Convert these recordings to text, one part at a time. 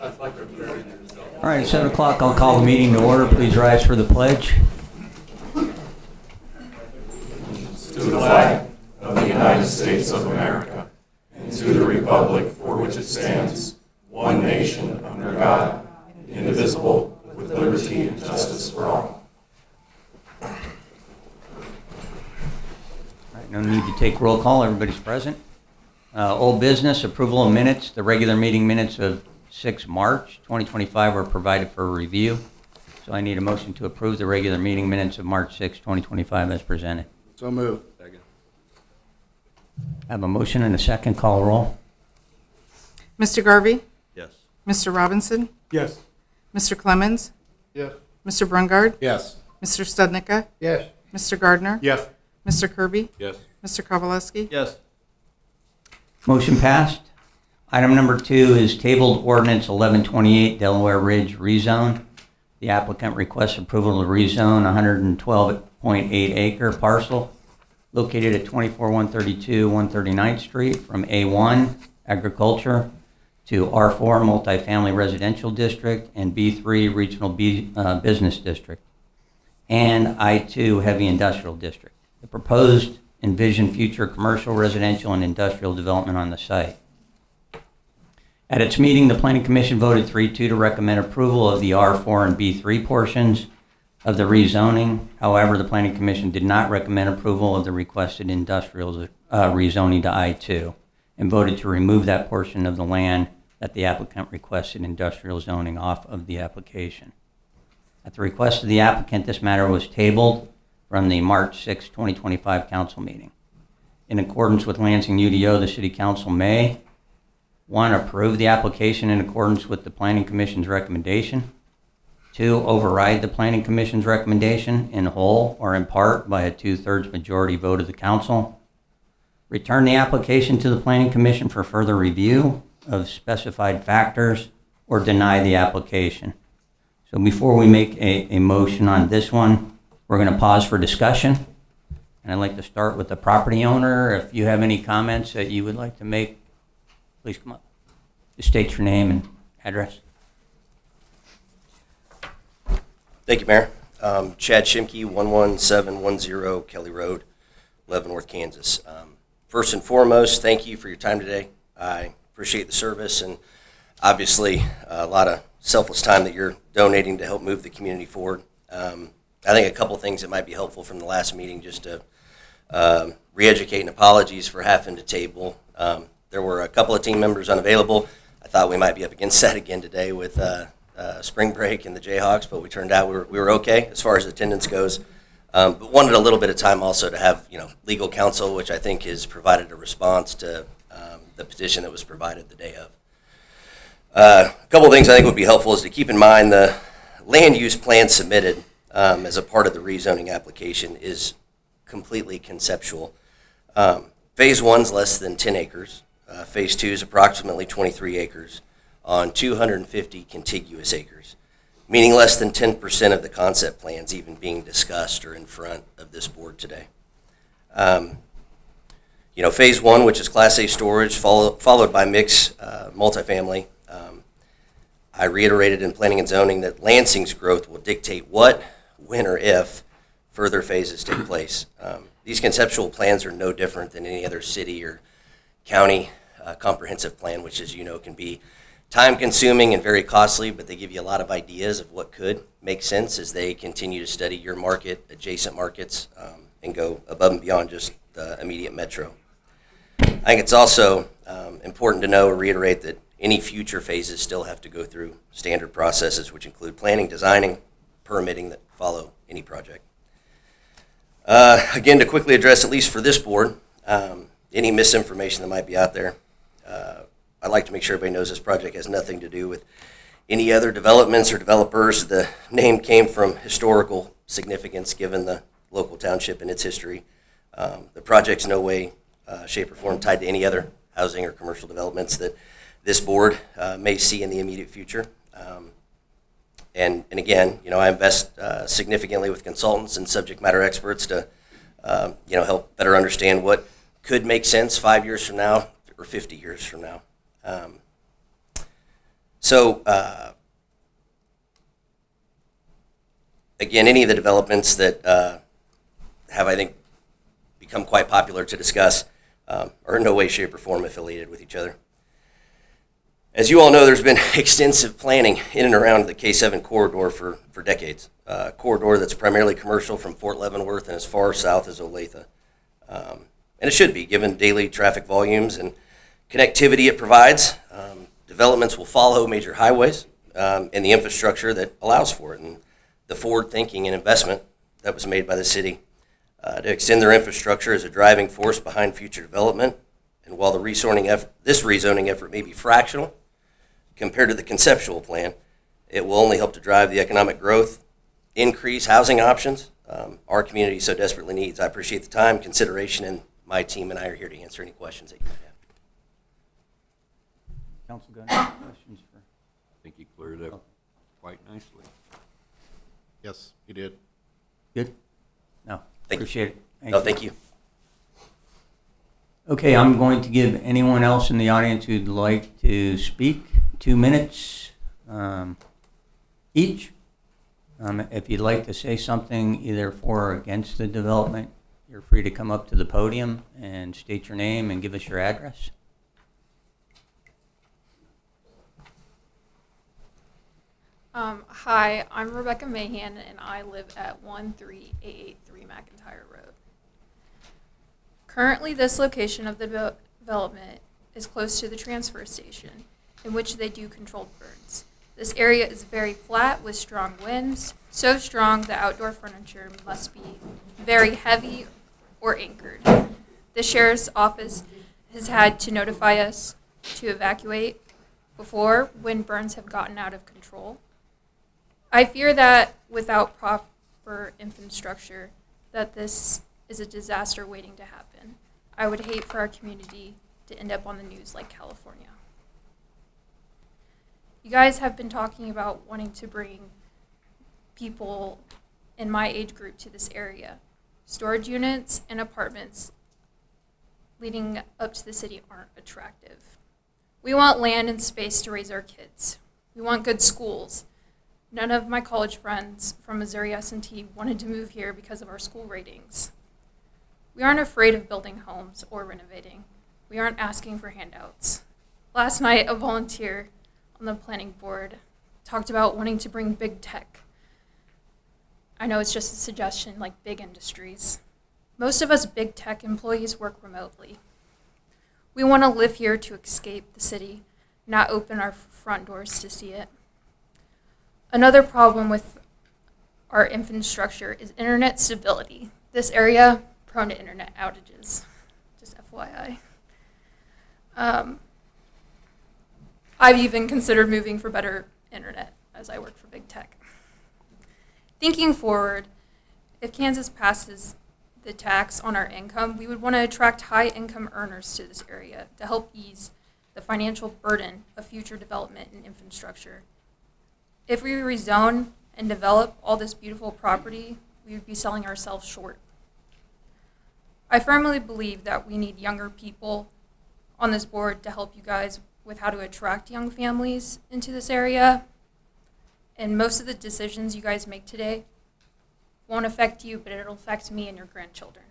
All right, 7 o'clock, I'll call the meeting to order. Please rise for the pledge. To the flag of the United States of America and to the republic for which it stands, one nation under God, indivisible, with liberty and justice for all. All right, no need to take roll call. Everybody's present. Old business, approval of minutes. The regular meeting minutes of 6 March 2025 were provided for review. So I need a motion to approve the regular meeting minutes of March 6, 2025 as presented. So moved. Second. I have a motion and a second. Call roll. Mr. Garvey? Yes. Mr. Robinson? Yes. Mr. Clemens? Yes. Mr. Brungard? Yes. Mr. Studnicka? Yes. Mr. Gardner? Yes. Mr. Kirby? Yes. Mr. Kowaleski? Yes. Motion passed. Item number 2 is tabled ordinance 1128 Delaware Ridge rezone. The applicant requests approval to rezone 112.8 acre parcel located at 24132 139th Street from A1 agriculture to R4 multifamily residential district and B3 regional business district and I2 heavy industrial district. The proposed envisioned future commercial, residential, and industrial development on the site. At its meeting, the Planning Commission voted 3-2 to recommend approval of the R4 and B3 portions of the rezoning. However, the Planning Commission did not recommend approval of the requested industrial rezoning to I2 and voted to remove that portion of the land that the applicant requested industrial zoning off of the application. At the request of the applicant, this matter was tabled from the March 6, 2025 council meeting. In accordance with Lansing UDO, the City Council may 1, approve the application in accordance with the Planning Commission's recommendation. 2, override the Planning Commission's recommendation in whole or in part by a 2/3 majority vote of the council. Return the application to the Planning Commission for further review of specified factors or deny the application. So before we make a motion on this one, we're going to pause for discussion. And I'd like to start with the property owner. If you have any comments that you would like to make, please come up. Just state your name and address. Thank you, Mayor. Chad Shimke, 11710 Kelly Road, Leavenworth, Kansas. First and foremost, thank you for your time today. I appreciate the service and obviously a lot of selfless time that you're donating to help move the community forward. I think a couple things that might be helpful from the last meeting, just to re-educate and apologies for having to table. There were a couple of team members unavailable. I thought we might be up against that again today with spring break and the Jayhawks, but we turned out we were okay as far as attendance goes. But wanted a little bit of time also to have legal counsel, which I think has provided a response to the petition that was provided the day of. A couple of things I think would be helpful is to keep in mind the land use plan submitted as a part of the rezoning application is completely conceptual. Phase 1 is less than 10 acres. Phase 2 is approximately 23 acres on 250 contiguous acres, meaning less than 10% of the concept plans even being discussed or in front of this board today. Phase 1, which is Class A storage, followed by mixed multifamily. I reiterated in planning and zoning that Lansing's growth will dictate what, when, or if further phases take place. These conceptual plans are no different than any other city or county comprehensive plan, which, as you know, can be time-consuming and very costly, but they give you a lot of ideas of what could make sense as they continue to study your market, adjacent markets, and go above and beyond just the immediate metro. I think it's also important to know or reiterate that any future phases still have to go through standard processes, which include planning, designing, permitting that follow any project. Again, to quickly address, at least for this board, any misinformation that might be out there, I'd like to make sure everybody knows this project has nothing to do with any other developments or developers. The name came from historical significance given the local township and its history. The project's no way, shape, or form tied to any other housing or commercial developments that this board may see in the immediate future. And again, I invest significantly with consultants and subject matter experts to help better understand what could make sense 5 years from now or 50 years from now. So, again, any of the developments that have, I think, become quite popular to discuss are in no way, shape, or form affiliated with each other. As you all know, there's been extensive planning in and around the K7 corridor for decades. A corridor that's primarily commercial from Fort Leavenworth and as far south as Olathe. And it should be, given daily traffic volumes and connectivity it provides. Developments will follow major highways and the infrastructure that allows for it, and the forward thinking and investment that was made by the city to extend their infrastructure as a driving force behind future development. And while this rezoning effort may be fractional compared to the conceptual plan, it will only help to drive the economic growth, increase housing options our community so desperately needs. I appreciate the time, consideration, and my team and I are here to answer any questions that you might have. Council, got any questions for? I think you cleared it up quite nicely. Yes, you did. Good? No, Thank you. appreciate it. No, thank you. Okay, I'm going to give anyone else in the audience who'd like to speak 2 minutes each. If you'd like to say something either for or against the development, you're free to come up to the podium and state your name and give us your address. Hi, I'm Rebecca Mahan, and I live at 13883 McIntyre Road. Currently, this location of the development is close to the transfer station, in which they do controlled burns. This area is very flat with strong winds, so strong that outdoor furniture must be very heavy or anchored. The sheriff's office has had to notify us to evacuate before when burns have gotten out of control. I fear that without proper infrastructure, that this is a disaster waiting to happen. I would hate for our community to end up on the news like California. You guys have been talking about wanting to bring people in my age group to this area. Storage units and apartments leading up to the city aren't attractive. We want land and space to raise our kids. We want good schools. None of my college friends from Missouri S&T wanted to move here because of our school ratings. We aren't afraid of building homes or renovating. We aren't asking for handouts. Last night, a volunteer on the planning board talked about wanting to bring big tech. I know it's just a suggestion, like big industries. Most of us big tech employees work remotely. We want to live here to escape the city, not open our front doors to see it. Another problem with our infrastructure is internet stability. This area, prone to internet outages, just FYI. I've even considered moving for better internet as I work for big tech. Thinking forward, if Kansas passes the tax on our income, we would want to attract high-income earners to this area to help ease the financial burden of future development and infrastructure. If we rezone and develop all this beautiful property, we would be selling ourselves short. I firmly believe that we need younger people on this board to help you guys with how to attract young families into this area. And most of the decisions you guys make today won't affect you, but it'll affect me and your grandchildren.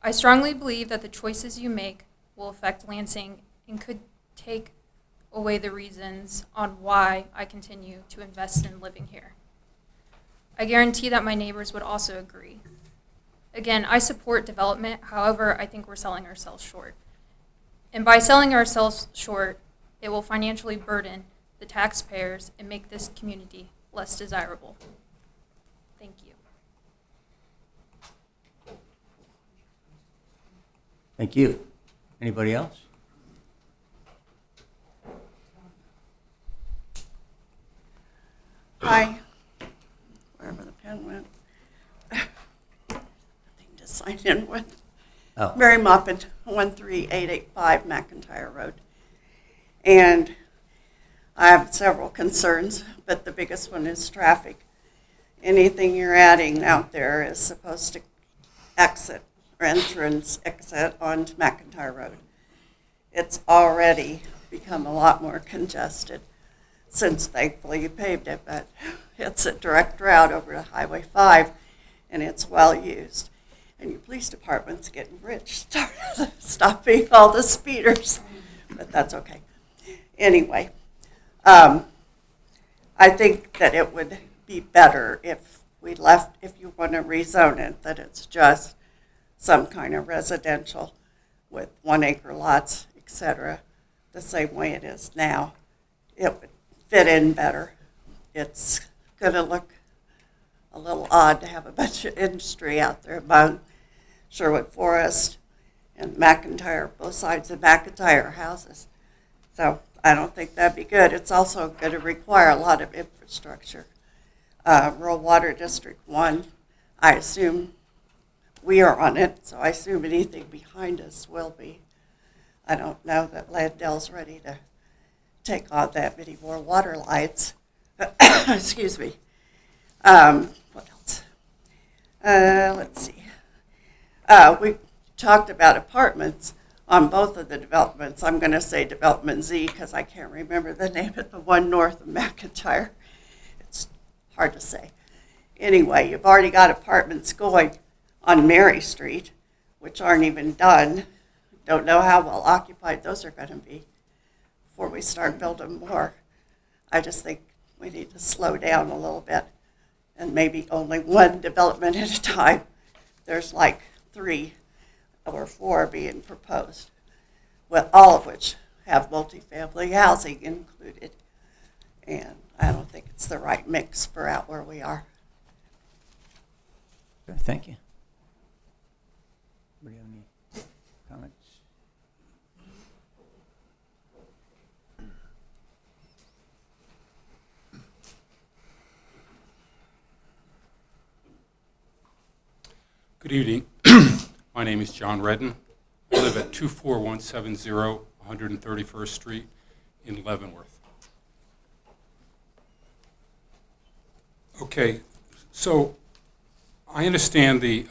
I strongly believe that the choices you make will affect Lansing and could take away the reasons on why I continue to invest in living here. I guarantee that my neighbors would also agree. Again, I support development, however, I think we're selling ourselves short. And by selling ourselves short, it will financially burden the taxpayers and make this community less desirable. Thank you. Thank you. Anybody else? Hi, wherever the pen went. Nothing to sign in with. Oh, Mary Moffett, 13885 McIntyre Road. And I have several concerns, but the biggest one is traffic. Anything you're adding out there is supposed to exit or exit onto McIntyre Road. It's already become a lot more congested since thankfully you paved it, but it's a direct route over to Highway 5, and it's well used. And your police department's getting rich, stopping all the speeders, but that's okay. Anyway, I think that it would be better if we left, if you want to rezone it, that it's just some kind of residential with 1 acre lots, etc., the same way it is now. It would fit in better. It's going to look a little odd to have a bunch of industry out there among Sherwood Forest and McIntyre, both sides of McIntyre houses. So I don't think that'd be good. It's also going to require a lot of infrastructure. Rural Water District 1, I assume we are on it, so I assume anything behind us will be. I don't know that Landell's ready to take on that many more water lines. Excuse me. What else? Let's see. We talked about apartments on both of the developments. I'm going to say Development Z because I can't remember the name of the one north of McIntyre. It's hard to say. Anyway, you've already got apartments going on Mary Street, which aren't even done. Don't know how well occupied those are going to be before we start building more. I just think we need to slow down a little bit and maybe only one development at a time. There's like 3 or 4 being proposed, well, all of which have multifamily housing included. And I don't think it's the right mix for out where we are. Okay, thank you. Anybody have any comments? Good evening. My name is John Redden. I live at 24170 131st Street in Leavenworth. Okay, so I understand the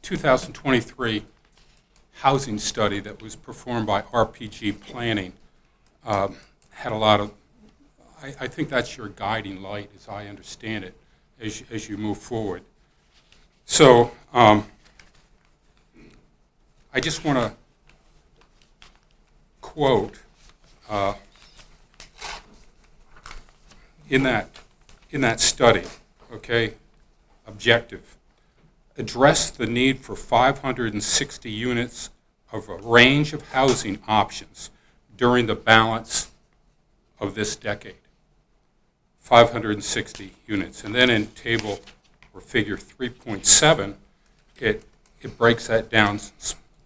2023 housing study that was performed by RPG Planning had a lot of, I think that's your guiding light as I understand it as you move forward. So I just want to quote in that study, okay, objective, address the need for 560 units of a range of housing options during the balance of this decade. 560 units. And then in table or figure 3.7, it breaks that down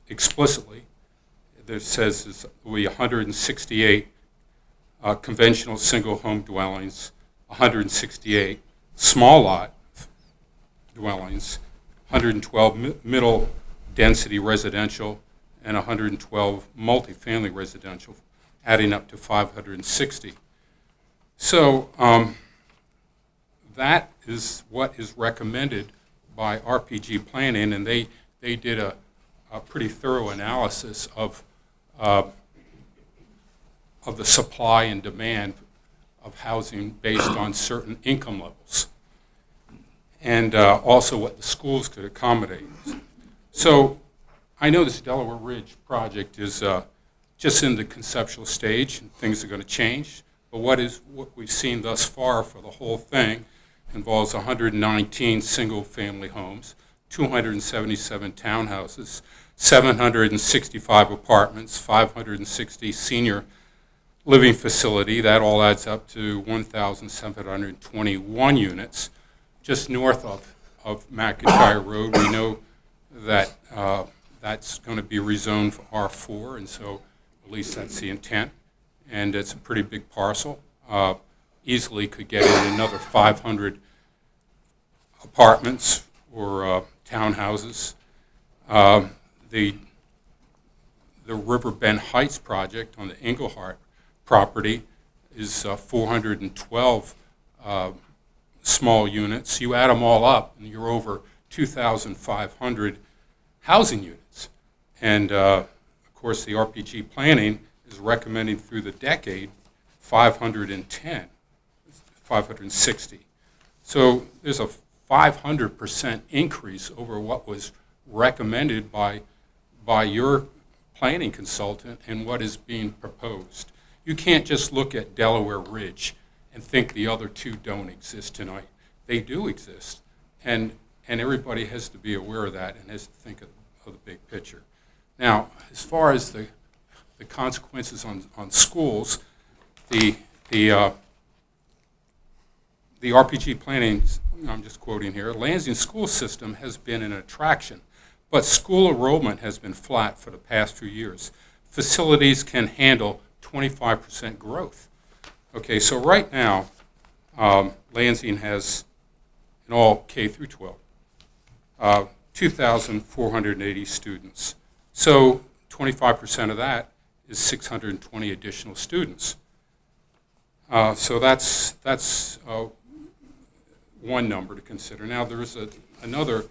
explicitly. It says it's will be 168 conventional single home dwellings, 168 small lot dwellings, 112 middle density residential, and 112 multifamily residential, adding up to 560. So that is what is recommended by RPG Planning, and they did a pretty thorough analysis of the supply and demand of housing based on certain income levels, and also what the schools could accommodate. So I know this Delaware Ridge project is just in the conceptual stage, and things are going to change, but what we've seen thus far for the whole thing involves 119 single-family homes, 277 townhouses, 765 apartments, 560 senior living facility. That all adds up to 1,721 units. Just north of McIntyre Road, we know that that's going to be rezoned for R4, and so at least that's the intent. And it's a pretty big parcel. Easily could get in another 500 apartments or townhouses. The River Bend Heights project on the Englehart property is 412 small units. You add them all up, and you're over 2,500 housing units. And of course, the RPG planning is recommending through the decade 510, 560. So there's a 500% increase over what was recommended by your planning consultant and what is being proposed. You can't just look at Delaware Ridge and think the other two don't exist tonight. They do exist, and everybody has to be aware of that and has to think of the big picture. Now, as far as the consequences on schools, the RPG planning, I'm just quoting here, Lansing school system has been an attraction, but school enrollment has been flat for the past few years. Facilities can handle 25% growth. Okay, so right now, Lansing has, in all K through 12, 2,480 students. So 25% of that is 620 additional students. So that's one number to consider. Now, there is another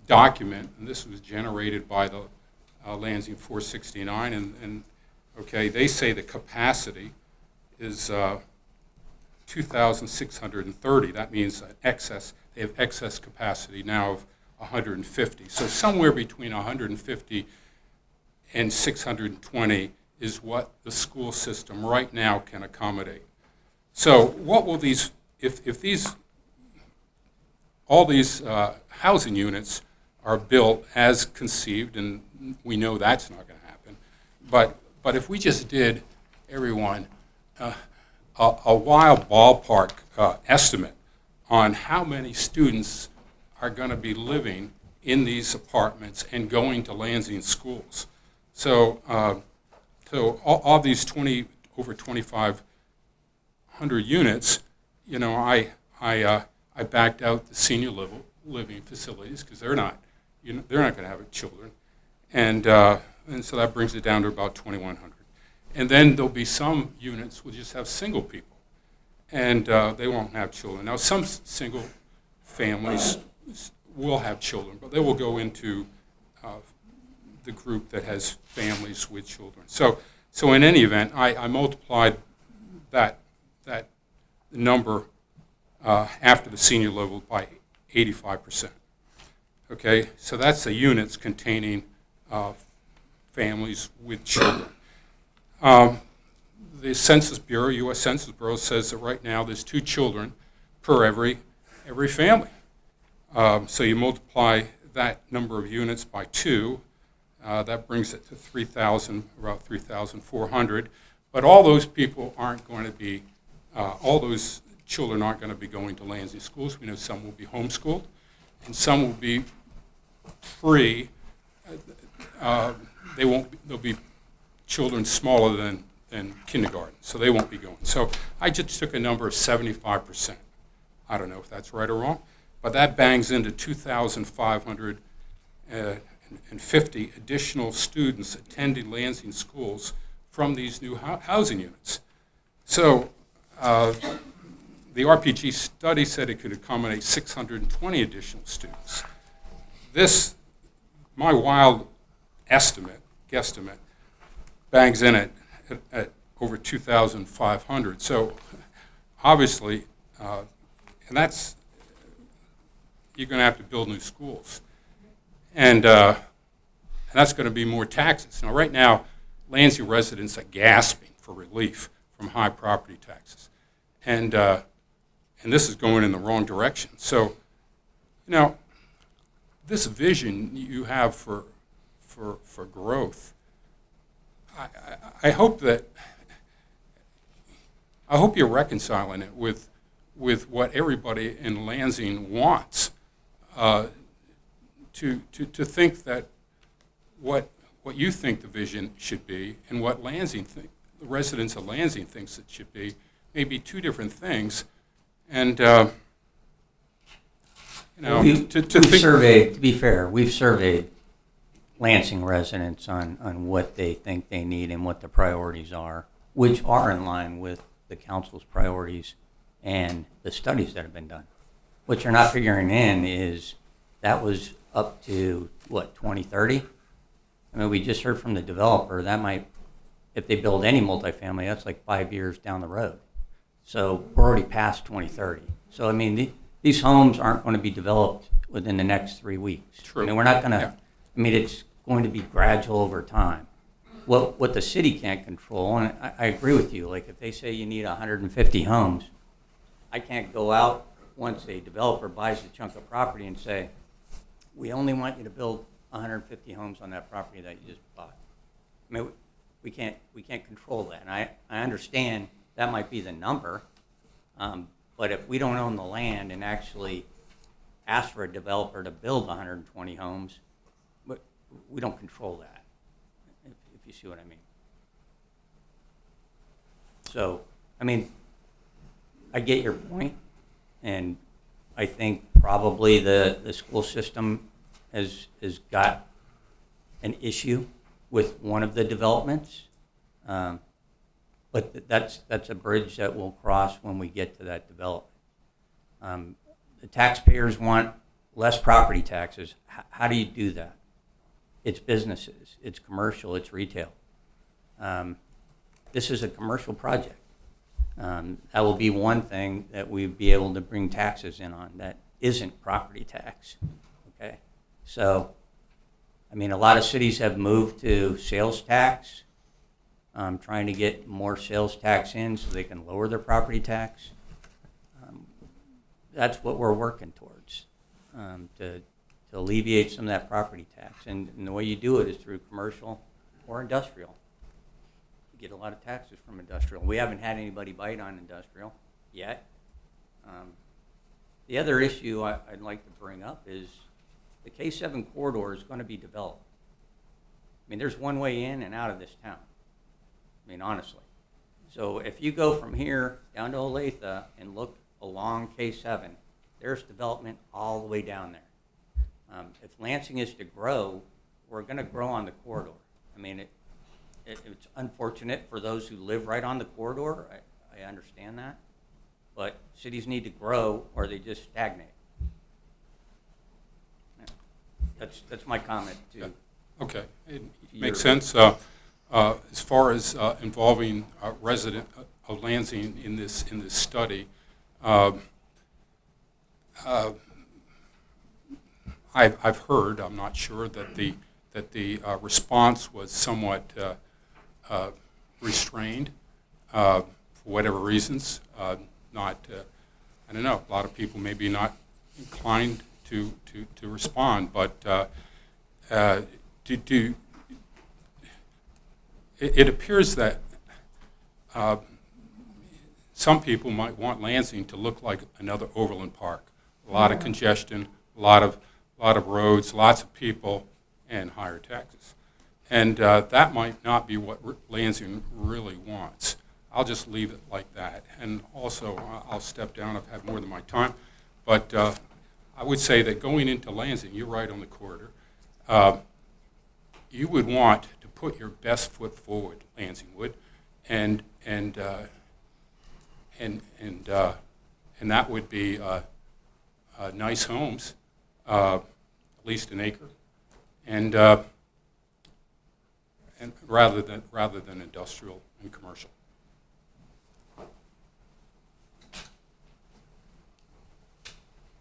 document, and this was generated by the Lansing 469, and okay, they say the capacity is 2,630. That means they have excess capacity now of 150. So somewhere between 150 and 620 is what the school system right now can accommodate. So what will these, if all these housing units are built as conceived, and we know that's not going to happen, but if we just did, everyone, a wild ballpark estimate on how many students are going to be living in these apartments and going to Lansing schools. So all these over 2,500 units, you know, I backed out the senior level living facilities because they're not going to have children, and so that brings it down to about 2,100. And then there'll be some units will just have single people, and they won't have children. Now, some single families will have children, but they will go into the group that has families with children. So in any event, I multiplied that number after the senior level by 85%. Okay, so that's the units containing families with children. The Census Bureau, U.S. Census Bureau, says that right now there's 2 children per every family. So you multiply that number of units by 2, that brings it to 3,000, about 3,400. But all those people aren't going to be, all those children aren't going to be going to Lansing schools. We know some will be homeschooled, and some will be free. There'll be children smaller than kindergarten, so they won't be going. So I just took a number of 75%. I don't know if that's right or wrong, but that bangs into 2,550 additional students attending Lansing schools from these new housing units. So the RPG study said it could accommodate 620 additional students. My wild guesstimate, bangs in at over 2,500. So obviously, and that's, you're going to have to build new schools. And that's going to be more taxes. Now, right now, Lansing residents are gasping for relief from high property taxes. And this is going in the wrong direction. So, you know, this vision you have for growth, I hope you're reconciling it with what everybody in Lansing wants. To think that what you think the vision should be and what the residents of Lansing thinks it should be may be 2 different things. And to be fair, we've surveyed Lansing residents on what they think they need and what the priorities are, which are in line with the council's priorities and the studies that have been done. What you're not figuring in is that was up to, 2030? I mean, we just heard from the developer, that might, if they build any multifamily, that's like 5 years down the road. So we're already past 2030. So, I mean, these homes aren't going to be developed within the next 3 weeks. True. I mean, we're not going to, Yeah. I mean, it's going to be gradual over time. What the city can't control, and I agree with you, like if they say you need 150 homes, I can't go out once a developer buys a chunk of property and say, we only want you to build 150 homes on that property that you just bought. I mean, we can't control that. And I understand that might be the number, but if we don't own the land and actually ask for a developer to build 120 homes, but we don't control that, if you see what I mean. So, I mean, I get your point, and I think probably the school system has got an issue with one of the developments. But that's a bridge that we'll cross when we get to that development. The taxpayers want less property taxes. How do you do that? It's businesses, it's commercial, it's retail. This is a commercial project. That will be one thing that we'd be able to bring taxes in on that isn't property tax, okay? So, I mean, a lot of cities have moved to sales tax, trying to get more sales tax in so they can lower their property tax. That's what we're working towards, to alleviate some of that property tax. And the way you do it is through commercial or industrial. You get a lot of taxes from industrial. We haven't had anybody bite on industrial yet. The other issue I'd like to bring up is the K7 corridor is going to be developed. I mean, there's one way in and out of this town. I mean, honestly. So if you go from here down to Olathe and look along K7, there's development all the way down there. If Lansing is to grow, we're going to grow on the corridor. I mean, it's unfortunate for those who live right on the corridor. I understand that. But cities need to grow or they just stagnate. That's my comment too. Yeah. Okay, it Your- makes sense. As far as involving a resident of Lansing in this study, I've heard, I'm not sure, that the response was somewhat restrained for whatever reasons. I don't know. A lot of people may be not inclined to respond, but it appears that some people might want Lansing to look like another Overland Park. A lot of congestion, a lot of roads, lots of people, and higher taxes. And that might not be what Lansing really wants. I'll just leave it like that. And also, I'll step down. I've had more than my time. But I would say that going into Lansing, you're right on the corridor, you would want to put your best foot forward, Lansing would, and that would be nice homes, at least an acre, and rather than industrial and commercial.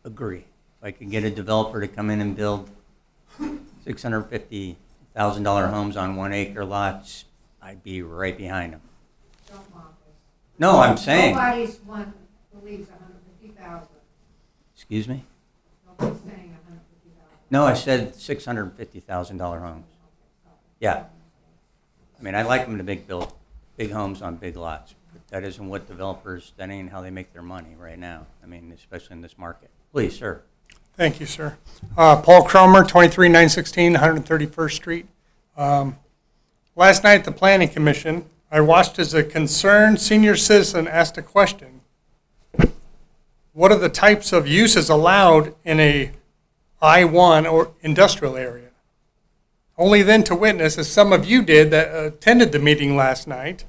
Agree. If I could get a developer to come in and build $650,000 homes on 1 acre lots, I'd be right behind them. Don't mock us. No, I'm saying. Nobody's one believes 150,000. Excuse me? Nobody's saying 150,000. No, I said $650,000 homes. Yeah. I mean, I like them to build big homes on big lots, but that isn't what developers, that ain't how they make their money right now. I mean, especially in this market. Please, sir. Thank you, sir. Paul Cromer, 23916 131st Street. Last night at the Planning Commission, I watched as a concerned senior citizen asked a question. What are the types of uses allowed in a I-1 or industrial area? Only then to witness, as some of you did that attended the meeting last night,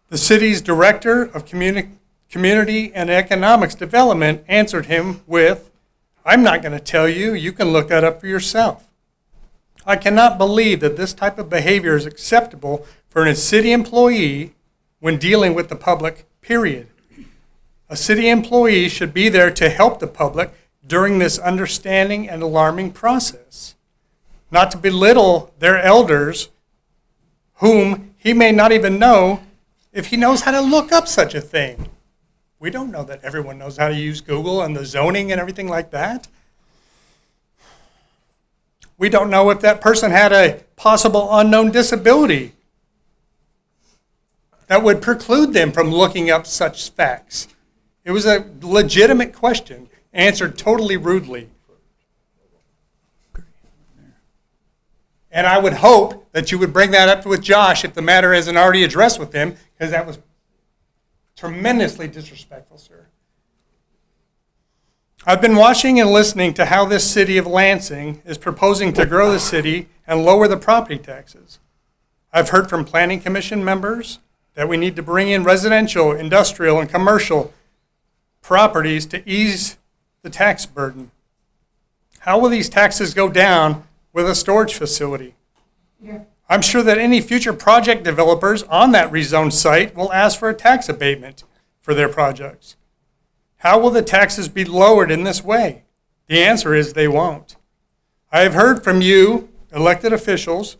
the city's director of community and economics development answered him with, I'm not going to tell you, you can look that up for yourself. I cannot believe that this type of behavior is acceptable for a city employee when dealing with the public, period. A city employee should be there to help the public during this understanding and alarming process, not to belittle their elders, whom he may not even know if he knows how to look up such a thing. We don't know that everyone knows how to use Google and the zoning and everything like that. We don't know if that person had a possible unknown disability that would preclude them from looking up such facts. It was a legitimate question, answered totally rudely. And I would hope that you would bring that up with Josh if the matter isn't already addressed with him, because that was tremendously disrespectful, sir. I've been watching and listening to how this city of Lansing is proposing to grow the city and lower the property taxes. I've heard from planning commission members that we need to bring in residential, industrial, and commercial properties to ease the tax burden. How will these taxes go down with a storage facility? I'm sure that any future project developers on that rezoned site will ask for a tax abatement for their projects. How will the taxes be lowered in this way? The answer is they won't. I have heard from you, elected officials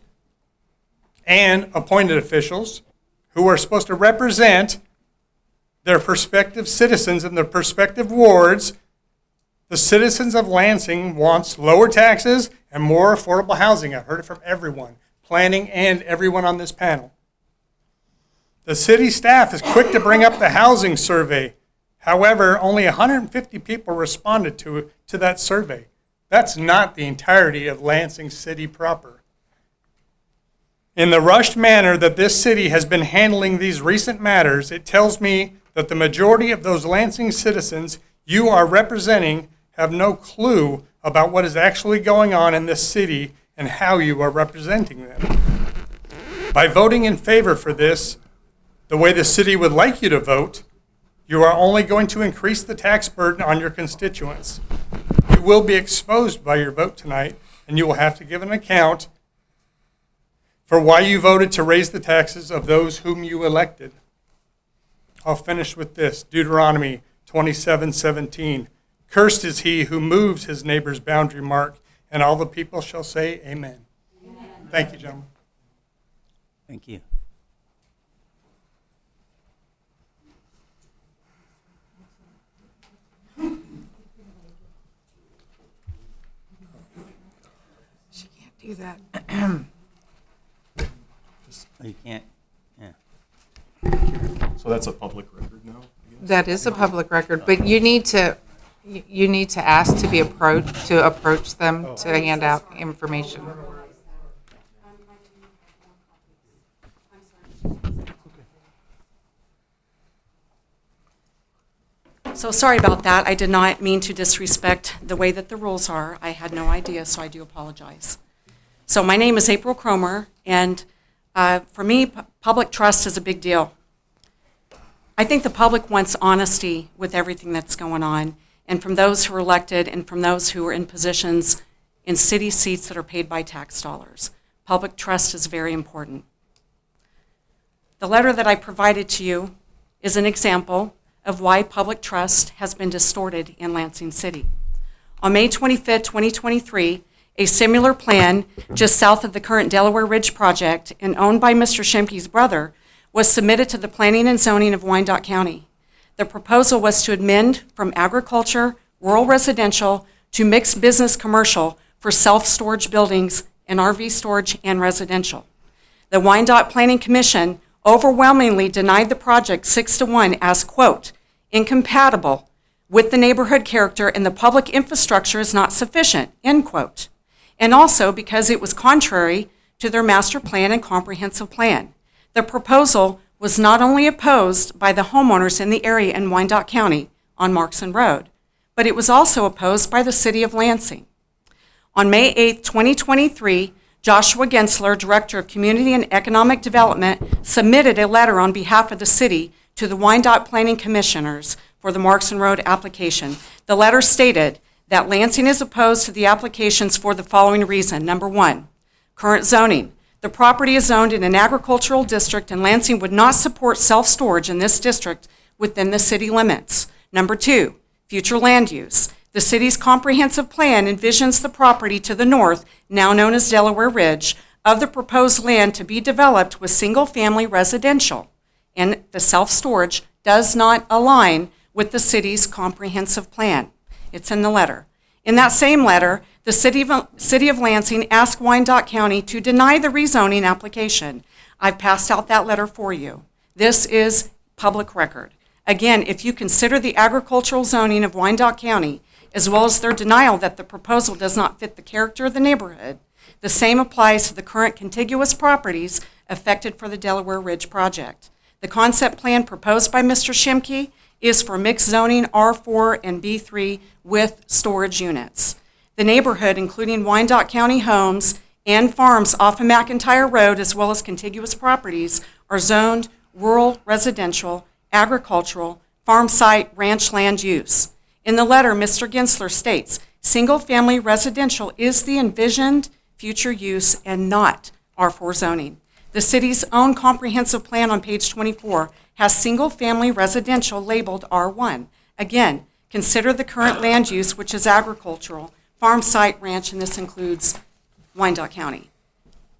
and appointed officials, who are supposed to represent their prospective citizens in their prospective wards. The citizens of Lansing wants lower taxes and more affordable housing. I've heard it from everyone, planning and everyone on this panel. The city staff is quick to bring up the housing survey. However, only 150 people responded to that survey. That's not the entirety of Lansing City proper. In the rushed manner that this city has been handling these recent matters, it tells me that the majority of those Lansing citizens you are representing have no clue about what is actually going on in this city and how you are representing them. By voting in favor for this, the way the city would like you to vote, you are only going to increase the tax burden on your constituents. You will be exposed by your vote tonight, and you will have to give an account for why you voted to raise the taxes of those whom you elected. I'll finish with this, Deuteronomy 27:17. Cursed is he who moves his neighbor's boundary mark, and all the people shall say amen. Amen. Thank you, gentlemen. Thank you. She can't do that. Oh, you can't, yeah. So that's a public record now? That is a public record, but you need to ask to be approached, to approach them to hand out information. So sorry about that. I did not mean to disrespect the way that the rules are. I had no idea, so I do apologize. So my name is April Cromer, and for me, public trust is a big deal. I think the public wants honesty with everything that's going on, and from those who are elected and from those who are in positions in city seats that are paid by tax dollars. Public trust is very important. The letter that I provided to you is an example of why public trust has been distorted in Lansing City. On May 25, 2023, a similar plan just south of the current Delaware Ridge project and owned by Mr. Shimke's brother was submitted to the Planning and Zoning of Wyandotte County. The proposal was to amend from agriculture, rural residential, to mixed business commercial for self-storage buildings and RV storage and residential. The Wyandotte Planning Commission overwhelmingly denied the project 6-1 as, quote, incompatible with the neighborhood character and the public infrastructure is not sufficient, end quote. And also because it was contrary to their master plan and comprehensive plan. The proposal was not only opposed by the homeowners in the area in Wyandotte County on Markson Road, but it was also opposed by the city of Lansing. On May 8, 2023, Joshua Gensler, Director of Community and Economic Development, submitted a letter on behalf of the city to the Wyandotte Planning Commissioners for the Markson Road application. The letter stated that Lansing is opposed to the applications for the following reason. Number one, Current zoning. The property is zoned in an agricultural district, and Lansing would not support self-storage in this district within the city limits. Number 2, future land use. The city's comprehensive plan envisions the property to the north, now known as Delaware Ridge, of the proposed land to be developed with single-family residential, and the self-storage does not align with the city's comprehensive plan. It's in the letter. In that same letter, the City of Lansing asked Wyandotte County to deny the rezoning application. I've passed out that letter for you. This is public record. Again, if you consider the agricultural zoning of Wyandotte County, as well as their denial that the proposal does not fit the character of the neighborhood, the same applies to the current contiguous properties affected for the Delaware Ridge project. The concept plan proposed by Mr. Shimke is for mixed zoning R4 and B3 with storage units. The neighborhood, including Wyandotte County homes and farms off of McIntyre Road, as well as contiguous properties, are zoned rural, residential, agricultural, farm site, ranch land use. In the letter, Mr. Gensler states, single-family residential is the envisioned future use and not R4 zoning. The city's own comprehensive plan on page 24 has single-family residential labeled R1. Again, consider the current land use, which is agricultural, farm site, ranch, and this includes Wyandotte County.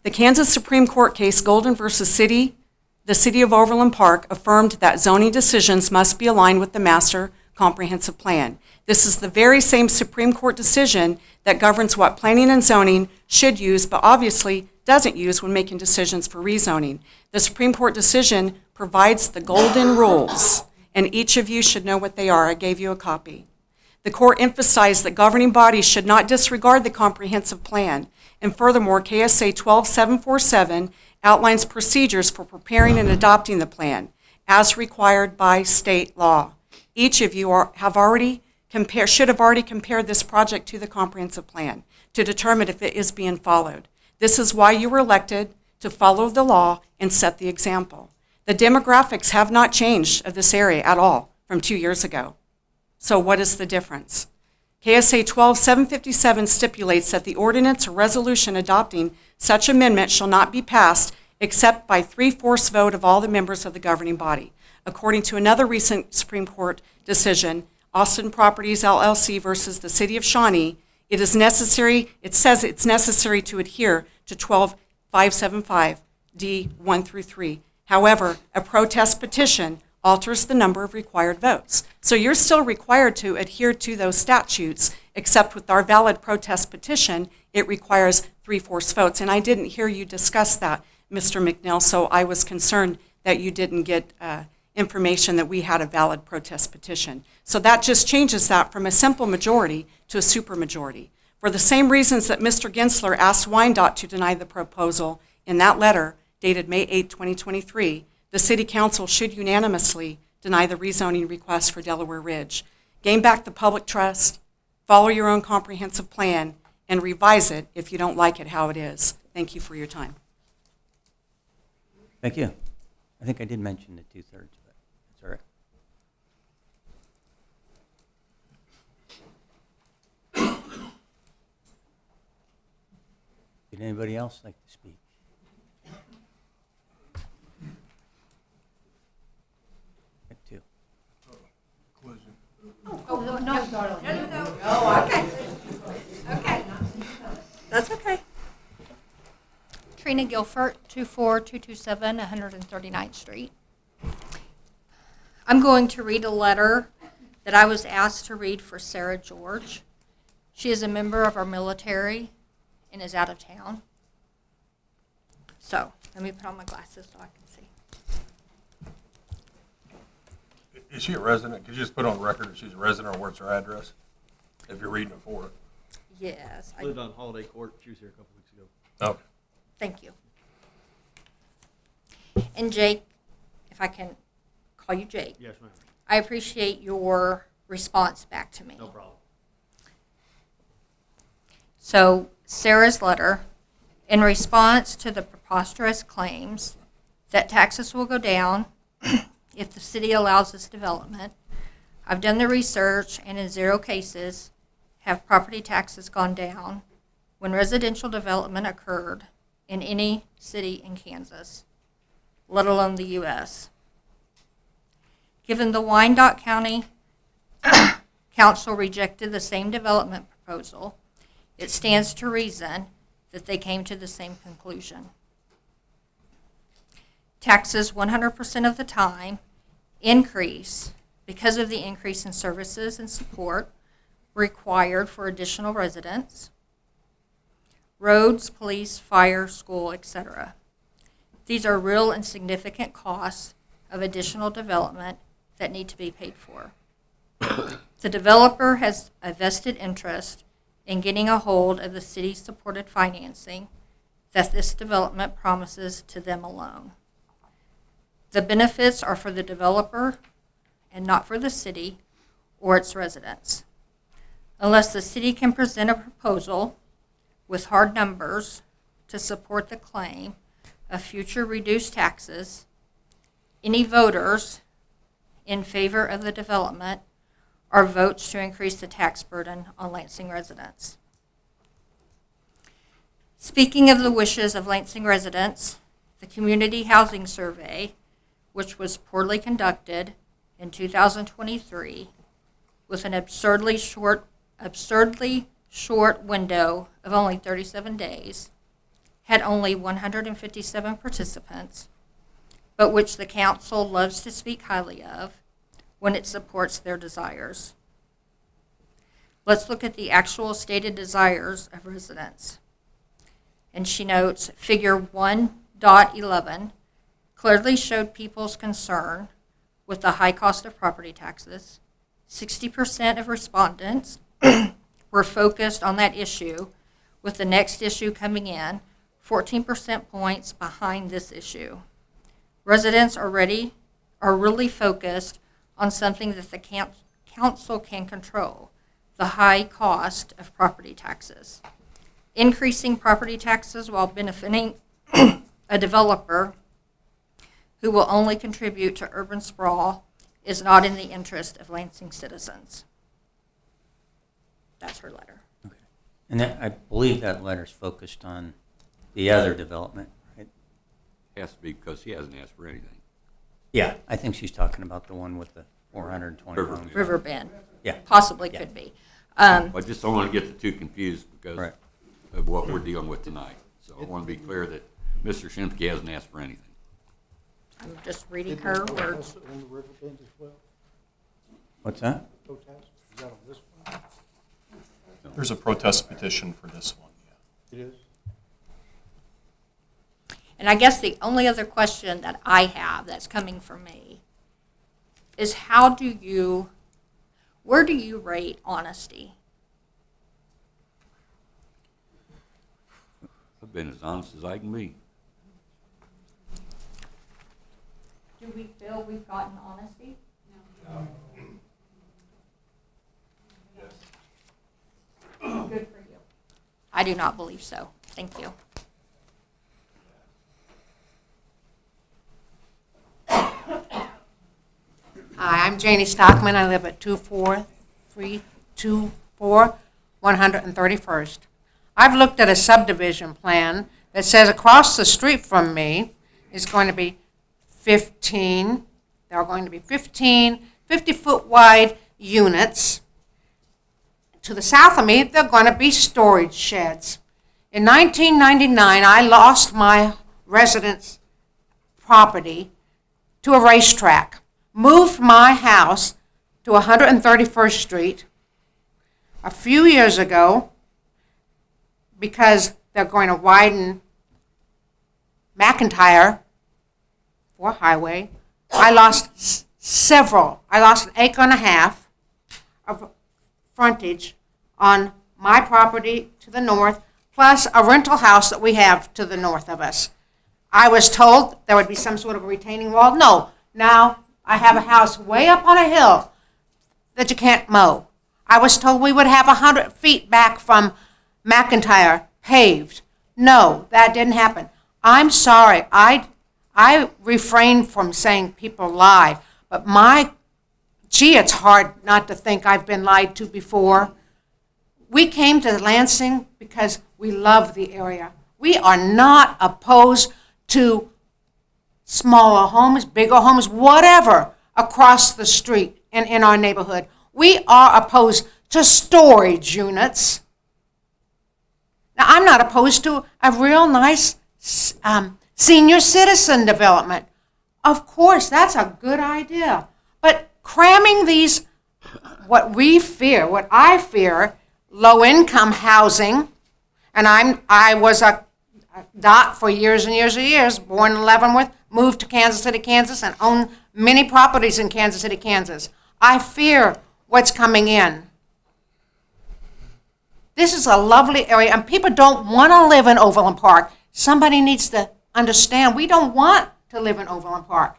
The Kansas Supreme Court case Golden versus the City of Overland Park affirmed that zoning decisions must be aligned with the master comprehensive plan. This is the very same Supreme Court decision that governs what planning and zoning should use, but obviously doesn't use when making decisions for rezoning. The Supreme Court decision provides the golden rules, and each of you should know what they are. I gave you a copy. The court emphasized that governing bodies should not disregard the comprehensive plan, and furthermore, KSA 12747 outlines procedures for preparing and adopting the plan, as required by state law. Each of you should have already compared this project to the comprehensive plan to determine if it is being followed. This is why you were elected, to follow the law and set the example. The demographics have not changed of this area at all from 2 years ago. So what is the difference? KSA 12757 stipulates that the ordinance or resolution adopting such amendment shall not be passed except by 3/4 vote of all the members of the governing body. According to another recent Supreme Court decision, Austin Properties LLC versus the City of Shawnee, it says it's necessary to adhere to 12575 D1 through 3. However, a protest petition alters the number of required votes. So you're still required to adhere to those statutes, except with our valid protest petition, it requires 3/4 votes. And I didn't hear you discuss that, Mr. McNeil, so I was concerned that you didn't get information that we had a valid protest petition. So that just changes that from a simple majority to a supermajority. For the same reasons that Mr. Gensler asked Wyandotte to deny the proposal in that letter dated May 8, 2023, the City Council should unanimously deny the rezoning request for Delaware Ridge. Gain back the public trust, follow your own comprehensive plan, and revise it if you don't like it how it is. Thank you for your time. Thank you. I think I did mention the 2/3, but that's all right. Would anybody else like to speak? Two. Oh, no, darling. Oh, okay. Okay. That's okay. Trina Guilford, 24227 139th Street. I'm going to read a letter that I was asked to read for Sarah George. She is a member of our military and is out of town. So, let me put on my glasses so I can see. Is she a resident? Could you just put on record if she's a resident or what's her address? If you're reading it for her. Yes. Lived on Holiday Court. She was here a couple weeks ago. Okay. Thank you. And Jake, if I can call you Jake. Yes, ma'am. I appreciate your response back to me. No problem. So, Sarah's letter, in response to the preposterous claims that taxes will go down if the city allows this development, I've done the research, and in 0 cases have property taxes gone down when residential development occurred in any city in Kansas, let alone the U.S. Given the Wyandotte County Council rejected the same development proposal, it stands to reason that they came to the same conclusion. Taxes 100% of the time increase because of the increase in services and support required for additional residents, roads, police, fire, school, etc. These are real and significant costs of additional development that need to be paid for. The developer has a vested interest in getting a hold of the city-supported financing that this development promises to them alone. The benefits are for the developer and not for the city or its residents. Unless the city can present a proposal with hard numbers to support the claim of future reduced taxes, any voters in favor of the development are votes to increase the tax burden on Lansing residents. Speaking of the wishes of Lansing residents, the Community Housing Survey, which was poorly conducted in 2023 with an absurdly short window of only 37 days, had only 157 participants, but which the council loves to speak highly of when it supports their desires. Let's look at the actual stated desires of residents. And she notes, figure 1.11 clearly showed people's concern with the high cost of property taxes. 60% of respondents were focused on that issue, with the next issue coming in 14% points behind this issue. Residents are really focused on something that the council can control, the high cost of property taxes. Increasing property taxes while benefiting a developer who will only contribute to urban sprawl is not in the interest of Lansing citizens. That's her letter. Okay. And I believe that letter's focused on the other development, right? Has to be because he hasn't asked for anything. Yeah, I think she's talking about the one with the 420 River. homes. River Bend. Yeah. Possibly Yeah. could be. I just don't want to get the two confused because Right. of what we're dealing with tonight. So I want to be clear that Mr. Shimsky hasn't asked for anything. I'm just reading her words. On the river bend as well? What's that? Protest? Is that on this one? There's a protest petition for this one, yeah. It is? And I guess the only other question that I have that's coming from me is where do you rate honesty? I've been as honest as I can be. Do we feel we've gotten honesty? No. Good for you. I do not believe so. Thank you. Hi, I'm Janie Stockman. I live at 24324 131st. I've looked at a subdivision plan that says across the street from me is going to be 15, there are going to be 15 50-foot wide units. To the south of me, they're going to be storage sheds. In 1999, I lost my residence property to a racetrack, moved my house to 131st Street a few years ago because they're going to widen McIntyre for highway. I lost I lost an acre and a half of frontage on my property to the north, plus a rental house that we have to the north of us. I was told there would be some sort of a retaining wall. No, now I have a house way up on a hill that you can't mow. I was told we would have 100 feet back from McIntyre paved. No, that didn't happen. I'm sorry. I refrain from saying people lie, but it's hard not to think I've been lied to before. We came to Lansing because we love the area. We are not opposed to smaller homes, bigger homes, whatever, across the street in our neighborhood. We are opposed to storage units. Now, I'm not opposed to a real nice senior citizen development. Of course, that's a good idea. But cramming these, what I fear, low-income housing, and I was a dot for years and years and years, born in Leavenworth, moved to Kansas City, Kansas, and own many properties in Kansas City, Kansas. I fear what's coming in. This is a lovely area, and people don't want to live in Overland Park. Somebody needs to understand, we don't want to live in Overland Park.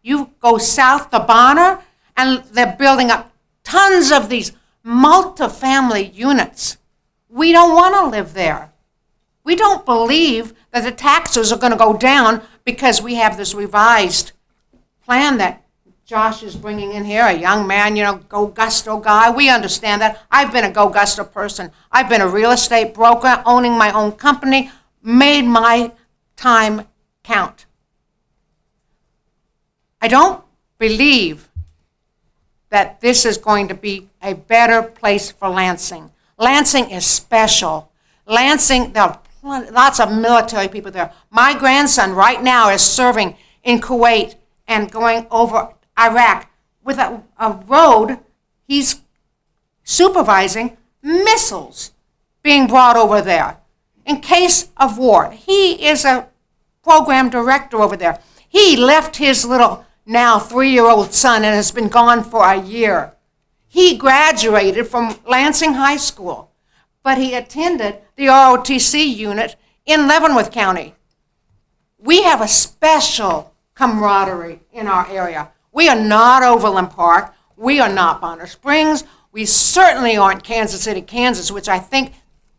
You go south to Bonner, and they're building up tons of these multifamily units. We don't want to live there. We don't believe that the taxes are going to go down because we have this revised plan that Josh is bringing in here, a young man, go gusto guy. We understand that. I've been a go gusto person. I've been a real estate broker, owning my own company, made my time count. I don't believe that this is going to be a better place for Lansing. Lansing is special. Lansing, there are lots of military people there. My grandson right now is serving in Kuwait and going over Iraq with a road. He's supervising missiles being brought over there in case of war. He is a program director over there. He left his little, now 3-year-old son and has been gone for a year. He graduated from Lansing High School, but he attended the ROTC unit in Leavenworth County. We have a special camaraderie in our area. We are not Overland Park. We are not Bonner Springs. We certainly aren't Kansas City, Kansas, which I think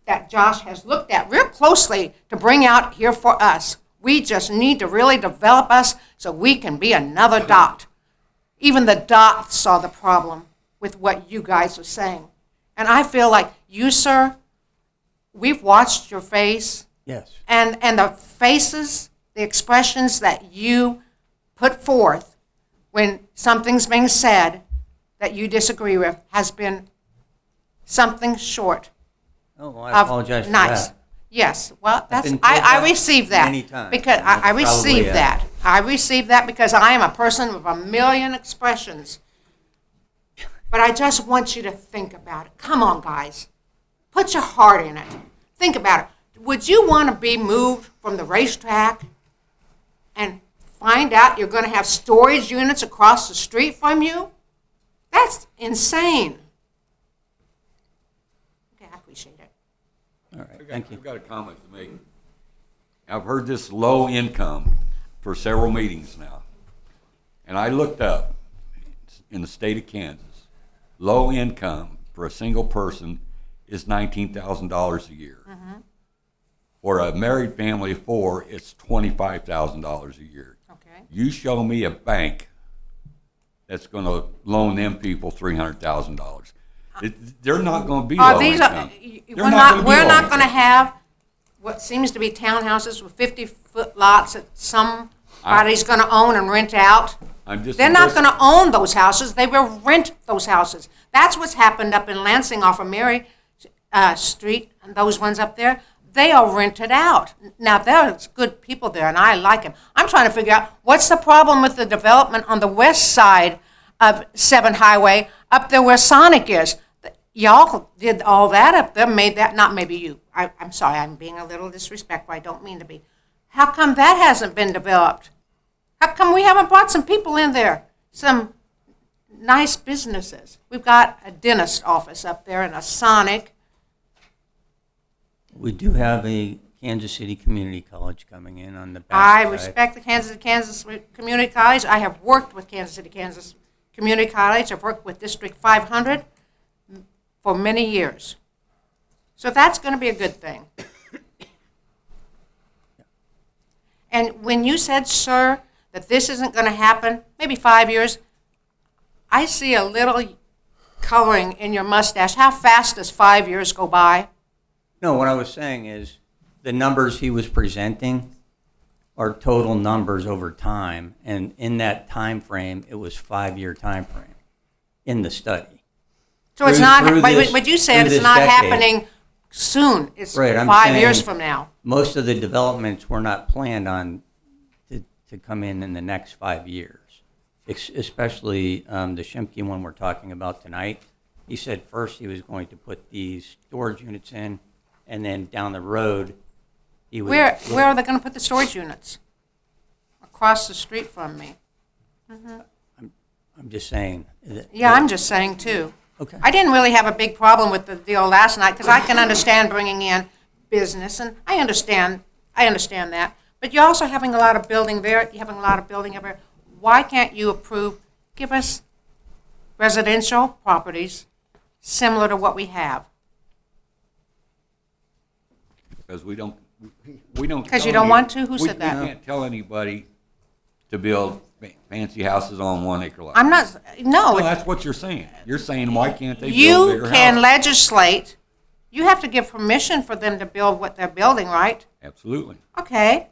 that Josh has looked at real closely to bring out here for us. We just need to really develop us so we can be another dot. Even the dots saw the problem with what you guys are saying. And I feel like you, sir, we've watched your face. Yes. And the faces, the expressions that you put forth when something's being said that you disagree with has been something short Oh, well, I apologize for nice. that. Yes, well, I've been told I that received that. many times. Because I That's probably received that. I received that because I am a person with a million expressions. But I just want you to think about it. Come on, guys. Put your heart in it. Think about it. Would you want to be moved from the racetrack and find out you're going to have storage units across the street from you? That's insane. Okay, I appreciate it. All right, thank you. I've got a comment to make. I've heard this low income for several meetings now. And I looked up in the state of Kansas, low income for a single person is $19,000 a year. Mm-hmm. For a married family of 4, it's $25,000 a year. Okay. You show me a bank that's going to loan them people $300,000. They're not going to be low income. We're not going to have what seems to be townhouses with 50-foot lots that somebody's going to own and rent out. They're not going to own those houses. They will rent those houses. That's what's happened up in Lansing off of Mary Street, and those ones up there. They are rented out. Now, there's good people there, and I like them. I'm trying to figure out what's the problem with the development on the west side of 7 Highway, up there where Sonic is. Y'all did all that up there, made that, not maybe you. I'm sorry, I'm being a little disrespectful. I don't mean to be. How come that hasn't been developed? How come we haven't brought some people in there, some nice businesses? We've got a dentist office up there and a Sonic. We do have a Kansas City Community College coming in on the back I side. respect the Kansas Community College. I have worked with Kansas City, Kansas Community College. I've worked with District 500 for many years. So that's going to be a good thing. And when you said, sir, that this isn't going to happen, maybe 5 years, I see a little coloring in your mustache. How fast does 5 years go by? No, what I was saying is, the numbers he was presenting are total numbers over time, and in that time frame, it was 5-year time frame in the study. So it's Through- not, through but this- but you said through it's this not decade. happening soon. It's Right, I'm 5 years saying from now. Most of the developments were not planned on to come in the next 5 years, especially the Shimke one we're talking about tonight. He said first he was going to put these storage units in, and then down the road, he would. Where are they going to put the storage units? Across the street from me. I'm just saying. Yeah, I'm just saying too. Okay. I didn't really have a big problem with the deal last night because I can understand bringing in business, and I understand that. But you're also having a lot of building there. You're having a lot of building everywhere. Why can't you give us residential properties similar to what we have? Because we don't. Because you don't want to? Who said that? We can't tell anybody to build fancy houses on 1 acre lot. I'm not, No, no. that's what you're saying. You're saying, why can't they build You bigger can houses? legislate. You have to give permission for them to build what they're building, right? Absolutely. Okay.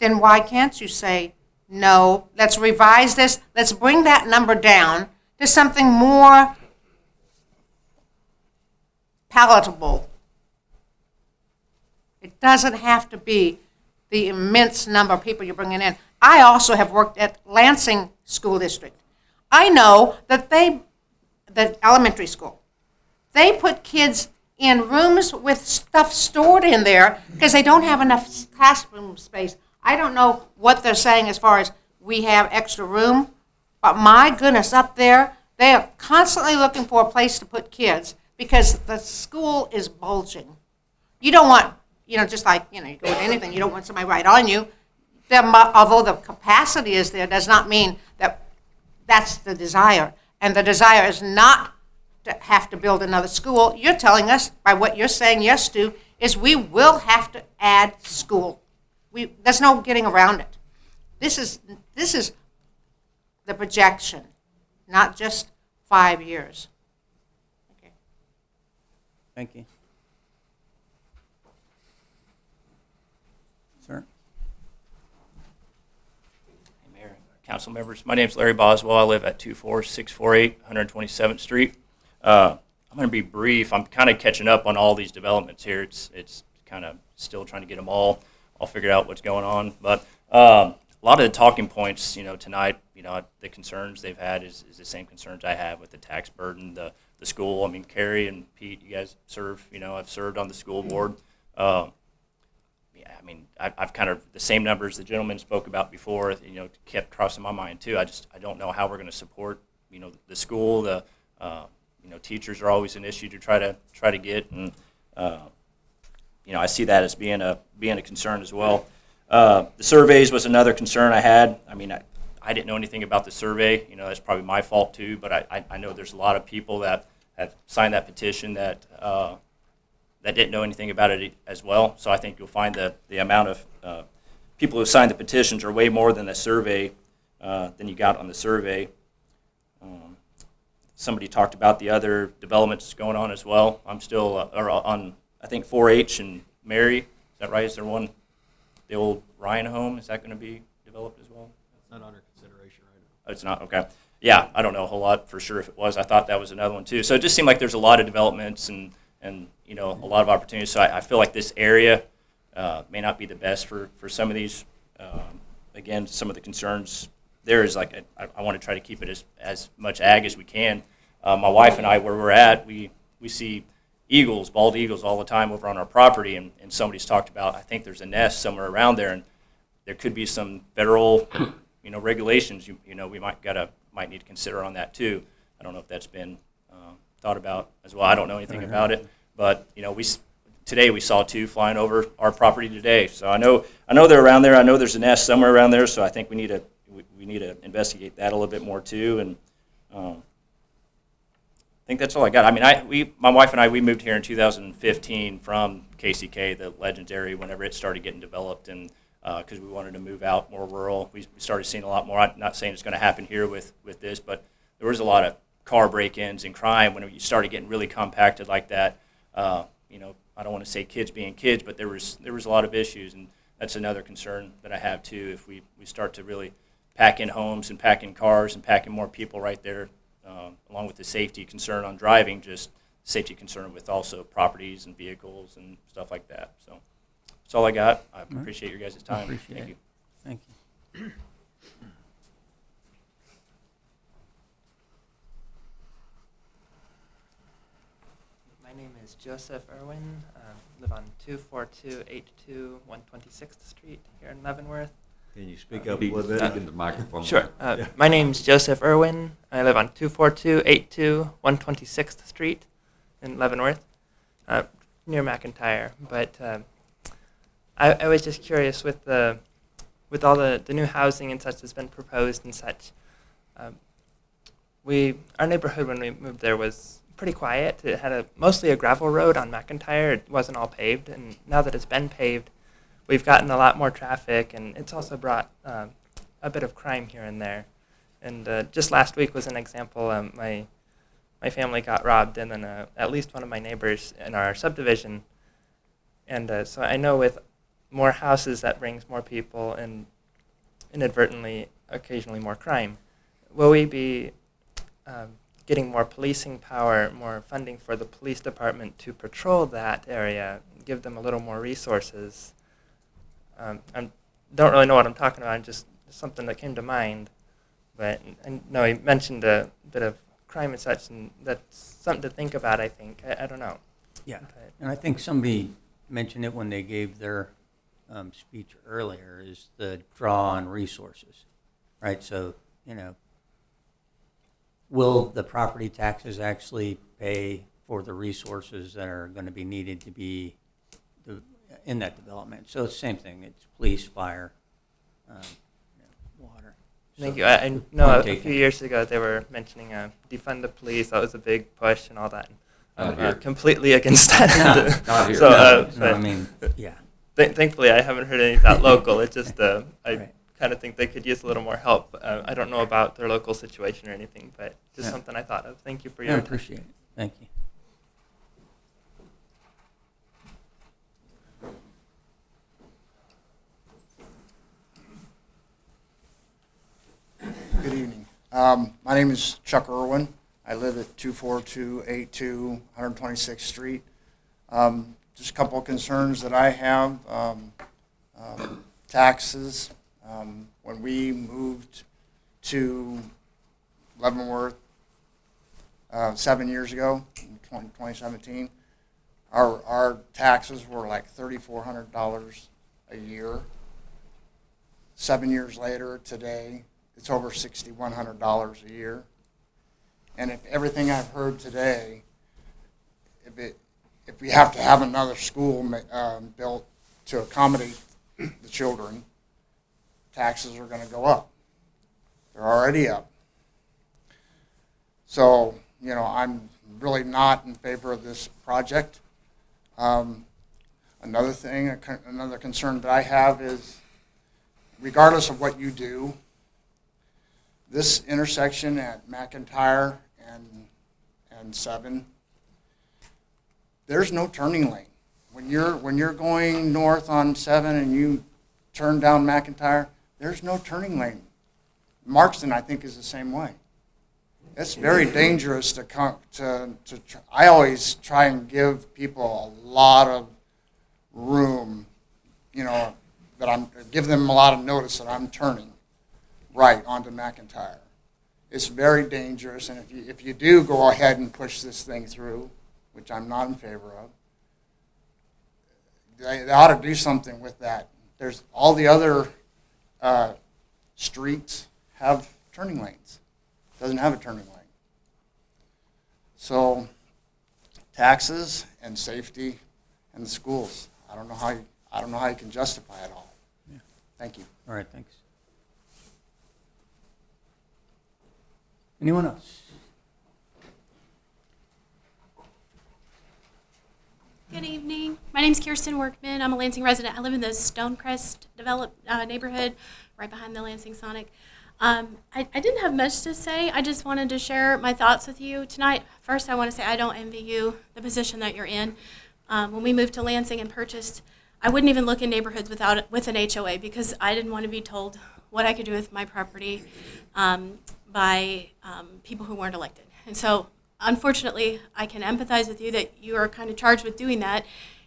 Then why can't you say, no, let's revise this, let's bring that number down to something more palatable? It doesn't have to be the immense number of people you're bringing in. I also have worked at Lansing School District. I know that the elementary school, they put kids in rooms with stuff stored in there because they don't have enough classroom space. I don't know what they're saying as far as we have extra room, but my goodness, up there, they are constantly looking for a place to put kids because the school is bulging. You don't want, just like, you go with anything, you don't want somebody right on you. Although the capacity is there, does not mean that that's the desire. And the desire is not to have to build another school. You're telling us, by what you're saying yes to, is we will have to add school. There's no getting around it. This is the projection, not just 5 years. Okay. Thank you. Sir? Mayor, council members, my name's Larry Boswell. I live at 24648 127th Street. I'm going to be brief. I'm kind of catching up on all these developments here. It's kind of still trying to get them all figured out what's going on. But a lot of the talking points, tonight, the concerns they've had is the same concerns I have with the tax burden, the school. I mean, Carrie and Pete, you guys serve. I've served on the school board. I've kind of the same numbers the gentleman spoke about before. Kept crossing my mind too. I don't know how we're going to support. The school. The teachers are always an issue to try to get, and I see that as being a concern as well. The surveys was another concern I had. I mean, I didn't know anything about the survey. That's probably my fault too. But I know there's a lot of people that have signed that petition that didn't know anything about it as well. So I think you'll find that the amount of people who signed the petitions are way more than the survey than you got on the survey. Somebody talked about the other developments going on as well. I'm still on, I think, 4-H and Mary. Is that right? Is there one, the old Ryan home? Is that going to be developed as well? It's not under consideration right now. Oh, it's not? Okay. Yeah, I don't know a whole lot for sure if it was. I thought that was another one too. So it just seemed like there's a lot of developments and a lot of opportunities. So I feel like this area may not be the best for some of these. Again, some of the concerns there is like I want to try to keep it as much ag as we can. My wife and I, where we're at, we see eagles, bald eagles all the time over on our property, and somebody's talked about, I think there's a nest somewhere around there, and there could be some federal, regulations we might need to consider on that too. I don't know if that's been thought about as well. I don't know anything about it, but today we saw 2 flying over our property today. So I know they're around there. I know there's a nest somewhere around there. So I think we need to investigate that a little bit more too. And I think that's all I got. I mean, my wife and I, we moved here in 2015 from KCK, the Legends area, whenever it started getting developed, and because we wanted to move out more rural. We started seeing a lot more. I'm not saying it's going to happen here with this, but there was a lot of car break-ins and crime when you started getting really compacted like that. I don't want to say kids being kids, but there was a lot of issues, and that's another concern that I have too. If we start to really pack in homes and pack in cars and pack in more people right there, along with the safety concern on driving, just safety concern with also properties and vehicles and stuff like that. So that's all I got. I appreciate your guys' time. Appreciate Thank it. you. Thank you. My name is Joseph Irwin. Live on 24282 126th Street here in Leavenworth. Can you speak up a little bit into the microphone? Sure. My name's Joseph Irwin. I live on 24282 126th Street in Leavenworth, near McIntyre. But I was just curious with all the new housing and such that's been proposed and such. Our neighborhood when we moved there was pretty quiet. It had mostly a gravel road on McIntyre. It wasn't all paved, and now that it's been paved, we've gotten a lot more traffic, and it's also brought a bit of crime here and there. And just last week was an example. My family got robbed, and then at least one of my neighbors in our subdivision. And so I know with more houses, that brings more people and inadvertently, occasionally more crime. Will we be getting more policing power, more funding for the police department to patrol that area, give them a little more resources? I don't really know what I'm talking about, just something that came to mind. But I know he mentioned a bit of crime and such, and that's something to think about, I think. I don't know. Yeah, and I think somebody mentioned it when they gave their speech earlier, is the draw on resources, right? So, will the property taxes actually pay for the resources that are going to be needed to be in that development? So it's the same thing. It's police, fire, water. Thank So you. I know point a taken. few years ago they were mentioning defund the police. That was a big push and all that. I'm completely against that. Not here. So, No, I mean, yeah. Thankfully, I haven't heard any of that local. It's just I Right. kind of think they could use a little more help. I don't know about their local situation or anything, but just Yeah. something I thought of. Thank you for I your time. appreciate it. Thank you. Good evening. My name is Chuck Irwin. I live at 24282 126th Street. Just a couple of concerns that I have. Taxes. When we moved to Leavenworth 7 years ago, in 2017, our taxes were like $3,400 a year. 7 years later, today, it's over $6,100 a year. And if everything I've heard today, if we have to have another school built to accommodate the children, taxes are going to go up. They're already up. So, I'm really not in favor of this project. Another concern that I have is, regardless of what you do, this intersection at McIntyre and 7, there's no turning lane. When you're going north on 7 and you turn down McIntyre, there's no turning lane. Markston, I think, is the same way. It's very dangerous to come to. I always try and give people a lot of room, give them a lot of notice that I'm turning right onto McIntyre. It's very dangerous, and if you do go ahead and push this thing through, which I'm not in favor of, they ought to do something with that. There's all the other streets have turning lanes. Doesn't have a turning lane. So taxes and safety and the schools. I don't know how you can justify it all. Yeah. Thank you. All right, thanks. Anyone else? Good evening. My name's Kirsten Workman. I'm a Lansing resident. I live in the Stonecrest neighborhood right behind the Lansing Sonic. I didn't have much to say. I just wanted to share my thoughts with you tonight. First, I want to say I don't envy you the position that you're in. When we moved to Lansing and purchased, I wouldn't even look in neighborhoods with an HOA because I didn't want to be told what I could do with my property by people who weren't elected. And so, unfortunately, I can empathize with you that you are kind of charged with doing that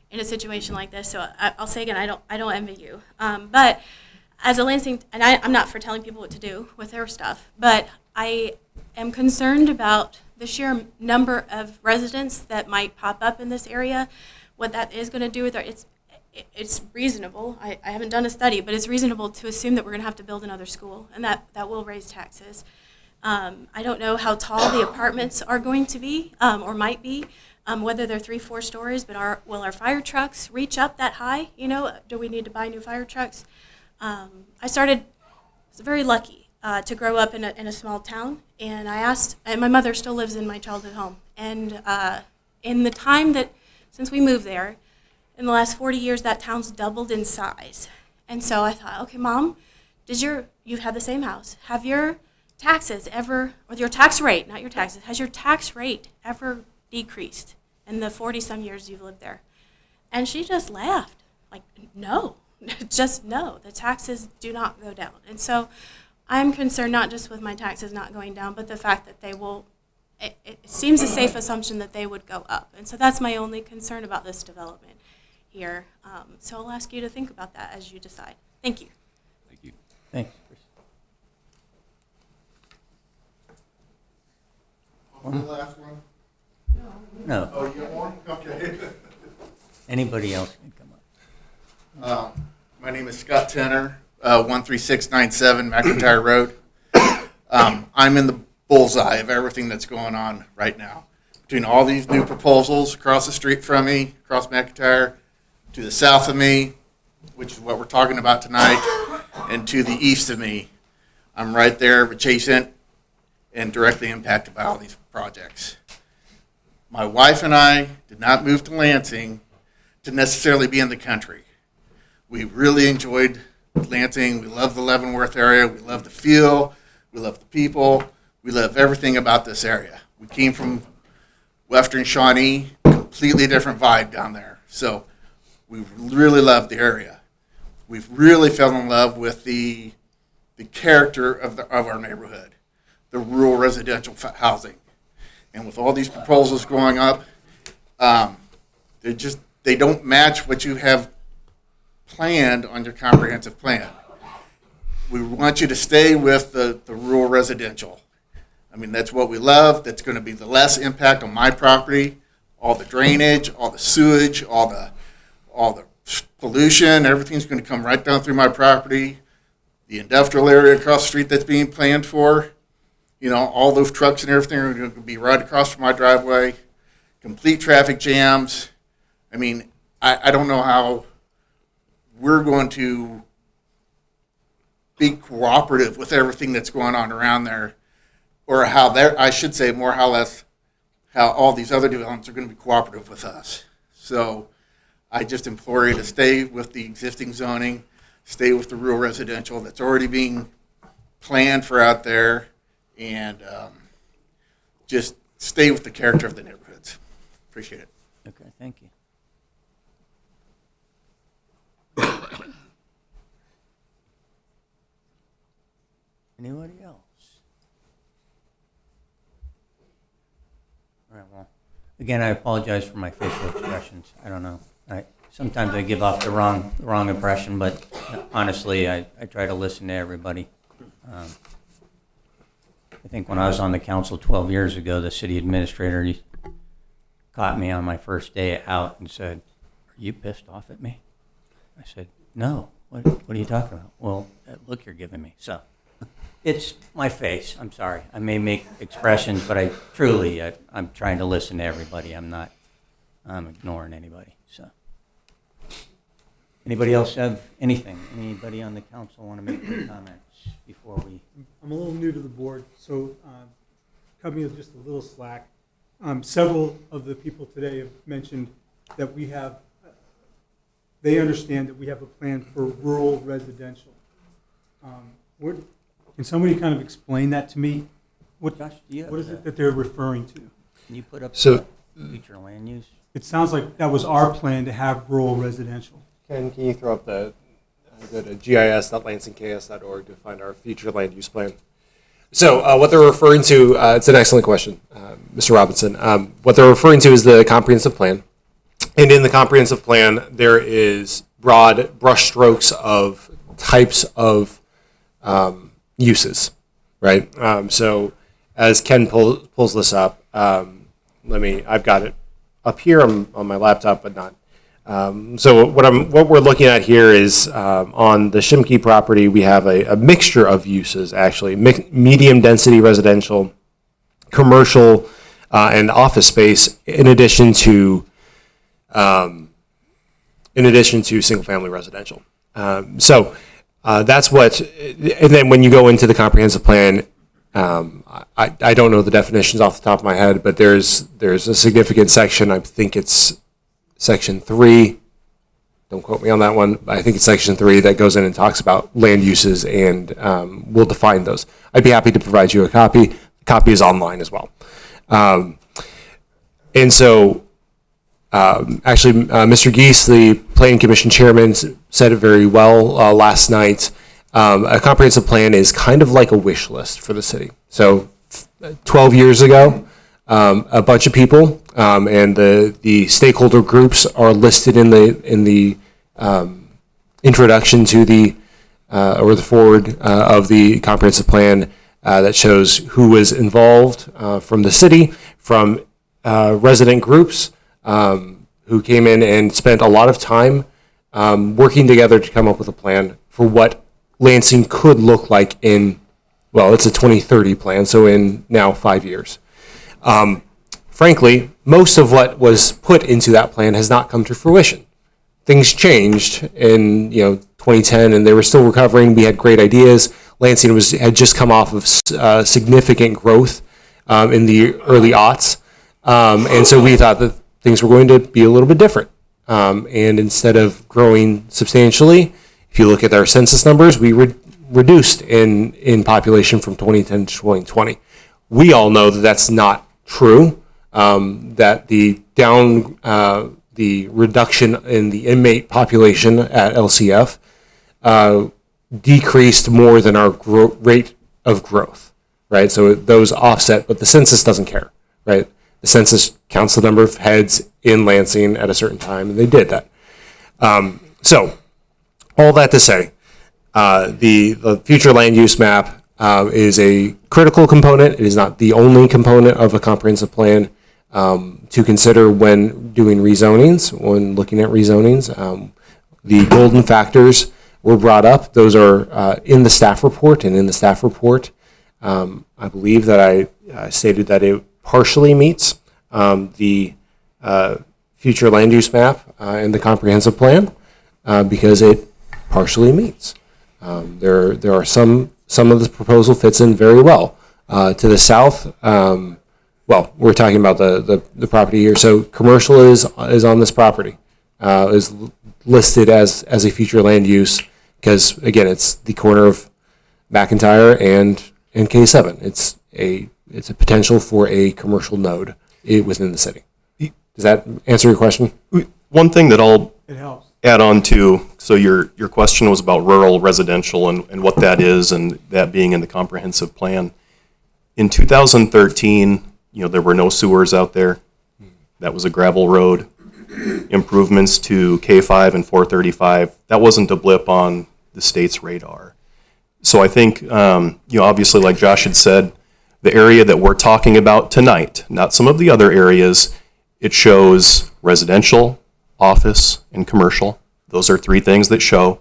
in a situation like this. So I'll say again, I don't envy you. But as a Lansing, and I'm not for telling people what to do with their stuff, but I am concerned about the sheer number of residents that might pop up in this area. What that is going to do with it's reasonable. I haven't done a study, but it's reasonable to assume that we're going to have to build another school, and that will raise taxes. I don't know how tall the apartments are going to be, or might be, whether they're 3-4 stories, but will our fire trucks reach up that high? You know, do we need to buy new fire trucks? I was very lucky to grow up in a small town, and and my mother still lives in my childhood home. And in the time since we moved there, in the last 40 years, that town's doubled in size. And so I thought, okay, Mom, you've had the same house. Have your taxes ever, or your tax rate, not your taxes, has your tax rate ever decreased in the 40-some years you've lived there? And she just laughed, like, no, just no. The taxes do not go down. And so I'm concerned not just with my taxes not going down, but the fact that they will, it seems a safe assumption that they would go up. And so that's my only concern about this development here. So I'll ask you to think about that as you decide. Thank you. Thank you. Thanks. The last one? No. Oh, you got one? Okay. Anybody else can come up. My name is Scott Tenner, 13697 McIntyre Road. I'm in the bullseye of everything that's going on right now. Between all these new proposals across the street from me, across McIntyre, to the south of me, which is what we're talking about tonight, and to the east of me, I'm right there adjacent and directly impacted by all these projects. My wife and I did not move to Lansing to necessarily be in the country. We really enjoyed Lansing. We love the Leavenworth area. We love the feel. We love the people. We love everything about this area. We came from Western Shawnee, completely different vibe down there. So we really love the area. We've really fell in love with the character of our neighborhood, the rural residential housing. And with all these proposals going up, they don't match what you have planned on your comprehensive plan. We want you to stay with the rural residential. I mean, that's what we love. That's going to be the less impact on my property. All the drainage, all the sewage, all the pollution, everything's going to come right down through my property. The industrial area across the street that's being planned for, you know, all those trucks and everything are going to be right across from my driveway. Complete traffic jams. I mean, I don't know how we're going to be cooperative with everything that's going on around there, or I should say more how less, how all these other developments are going to be cooperative with us. So I just implore you to stay with the existing zoning, stay with the rural residential that's already being planned for out there, and just stay with the character of the neighborhoods. Appreciate it. Okay, thank you. Anybody else? All right, well, again, I apologize for my facial expressions. I don't know. Sometimes I give off the wrong impression, but honestly, I try to listen to everybody. I think when I was on the council 12 years ago, the city administrator caught me on my first day out and said, "Are you pissed off at me?" I said, "No. What are you talking about?" "Well, that look you're giving me." So it's my face. I'm sorry. I may make expressions, but I'm trying to listen to everybody. I'm ignoring anybody. So anybody else have anything? Anybody on the council want to make any comments before we? I'm a little new to the board, so cut me with just a little slack. Several of the people today have mentioned that they understand that we have a plan for rural residential. Can somebody kind of explain that to me? What is it that they're referring to? Can you put up So- future land use it sounds like that was our plan to have rural residential. Ken, can you throw up go to gis.lansingks.org to find our future land use plan? So what they're referring to, it's an excellent question, Mr. Robinson. What they're referring to is the comprehensive plan. And in the comprehensive plan, there is broad brushstrokes of types of uses, right? So as Ken pulls this up, I've got it up here on my laptop, but not. So what we're looking at here is on the Shimkey property, we have a mixture of uses, actually, medium density residential, commercial, and office space, in addition to single family residential. So that's what, and then when you go into the comprehensive plan, I don't know the definitions off the top of my head, but there's a significant section. I think it's Section 3. Don't quote me on that one. I think it's Section 3 that goes in and talks about land uses, and we'll define those. I'd be happy to provide you a copy. The copy is online as well. And so, actually, Mr. Geese, the Planning Commission Chairman, said it very well last night. A comprehensive plan is kind of like a wish list for the city. So 12 years ago, a bunch of people and the stakeholder groups are listed in the introduction to the or the forward of the comprehensive plan that shows who was involved from the city, from resident groups who came in and spent a lot of time working together to come up with a plan for what Lansing could look like in, well, it's a 2030 plan, so in now 5 years. Frankly, most of what was put into that plan has not come to fruition. Things changed in 2010, and they were still recovering. We had great ideas. Lansing had just come off of significant growth in the early aughts, and so we thought that things were going to be a little bit different. And instead of growing substantially, if you look at our census numbers, we reduced in population from 2010 to 2020. We all know that that's not true. That the reduction in the inmate population at LCF decreased more than our rate of growth, right? So those offset, but the census doesn't care, right? The census counts the number of heads in Lansing at a certain time, and they did that. So all that to say, the future land use map is a critical component. It is not the only component of a comprehensive plan to consider when doing rezonings, when looking at rezonings. The golden factors were brought up. Those are in the staff report, and in the staff report, I believe that I stated that it partially meets the future land use map and the comprehensive plan because it partially meets. There are some of the proposal fits in very well. To the south, well, we're talking about the property here. So commercial is on this property, is listed as a future land use because again, it's the corner of McIntyre and K7. It's a potential for a commercial node within the city. Does that answer your question? One thing that I'll It helps. add on to, so your question was about rural residential and what that is and that being in the comprehensive plan. In 2013, there were no sewers out there. That was a gravel road. Improvements to K5 and 435, that wasn't a blip on the state's radar. So I think, obviously, like Josh had said, the area that we're talking about tonight, not some of the other areas, it shows residential, office, and commercial. Those are three things that show.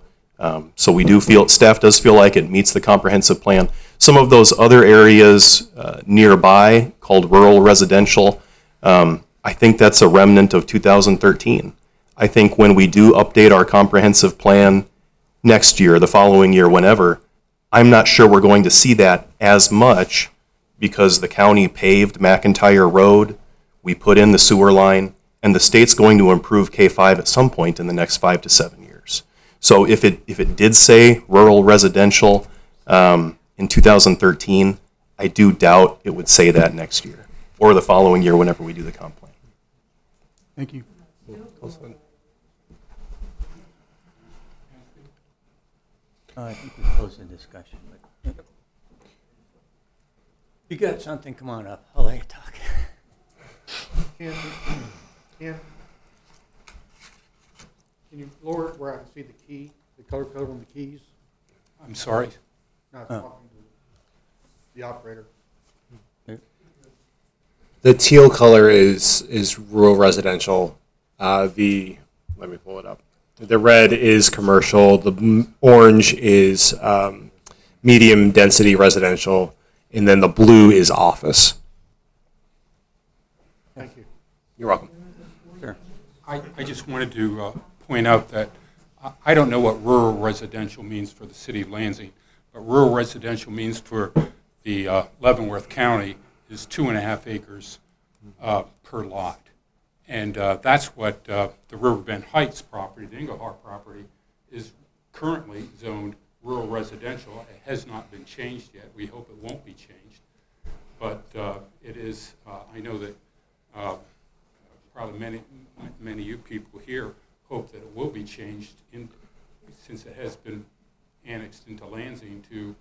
So we do feel, staff does feel like it meets the comprehensive plan. Some of those other areas nearby called rural residential, I think that's a remnant of 2013. I think when we do update our comprehensive plan next year, the following year, whenever, I'm not sure we're going to see that as much because the county paved McIntyre Road, we put in the sewer line, and the state's going to improve K5 at some point in the next 5 to 7 years. So if it did say rural residential in 2013, I do doubt it would say that next year or the following year whenever we do the comp plan. Thank you. I think we closed the discussion, but you got something, come on up. I'll let you talk. Can you lower it where I can see the key, the color code on the keys? I'm sorry. Not talking to the operator. The teal color is rural residential. Let me pull it up. The red is commercial. The orange is medium density residential, and then the blue is office. Thank you. You're welcome. Sure. I just wanted to point out that I don't know what rural residential means for the city of Lansing, but rural residential means for the Leavenworth County is 2.5 acres per lot. And that's what the Riverbend Heights property, the Engelhart property, is currently zoned rural residential. It has not been changed yet. We hope it won't be changed. But it is, I know that probably many of you people here hope that it will be changed since it has been annexed into Lansing to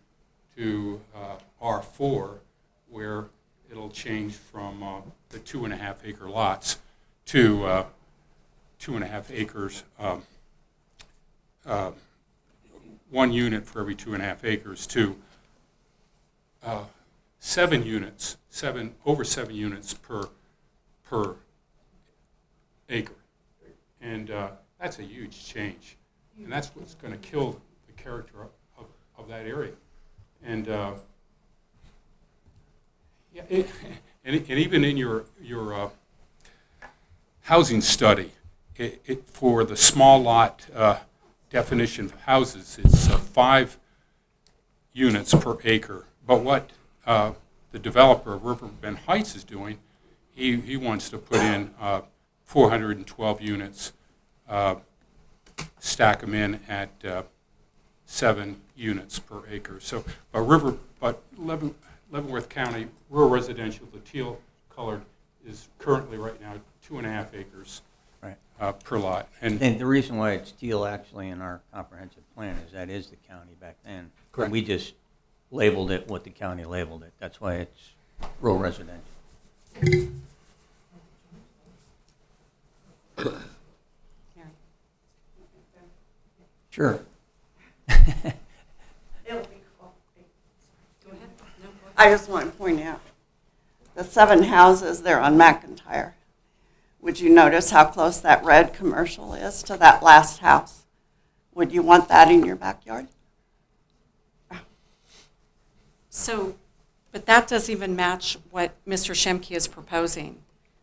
R4, where it'll change from the 2.5 acre lots to 2.5 acres, 1 unit for every 2.5 acres to 7 units, over 7 units per acre. And that's a huge change. And that's what's going to kill the character of that area. And and even in your housing study, for the small lot definition of houses, it's 5 units per acre. But what the developer of Riverbend Heights is doing, he wants to put in 412 units, stack them in at 7 units per acre. So, but Leavenworth County rural residential, the teal colored, is currently right now 2.5 acres per lot. And the reason why it's teal actually in our comprehensive plan is that is the county back then. Correct. We just labeled it what the county labeled it. That's why it's rural residential. Sure. I just want to point out, the 7 houses there on McIntyre, would you notice how close that red commercial is to that last house? Would you want that in your backyard? So, but that doesn't even match what Mr. Shemke is proposing.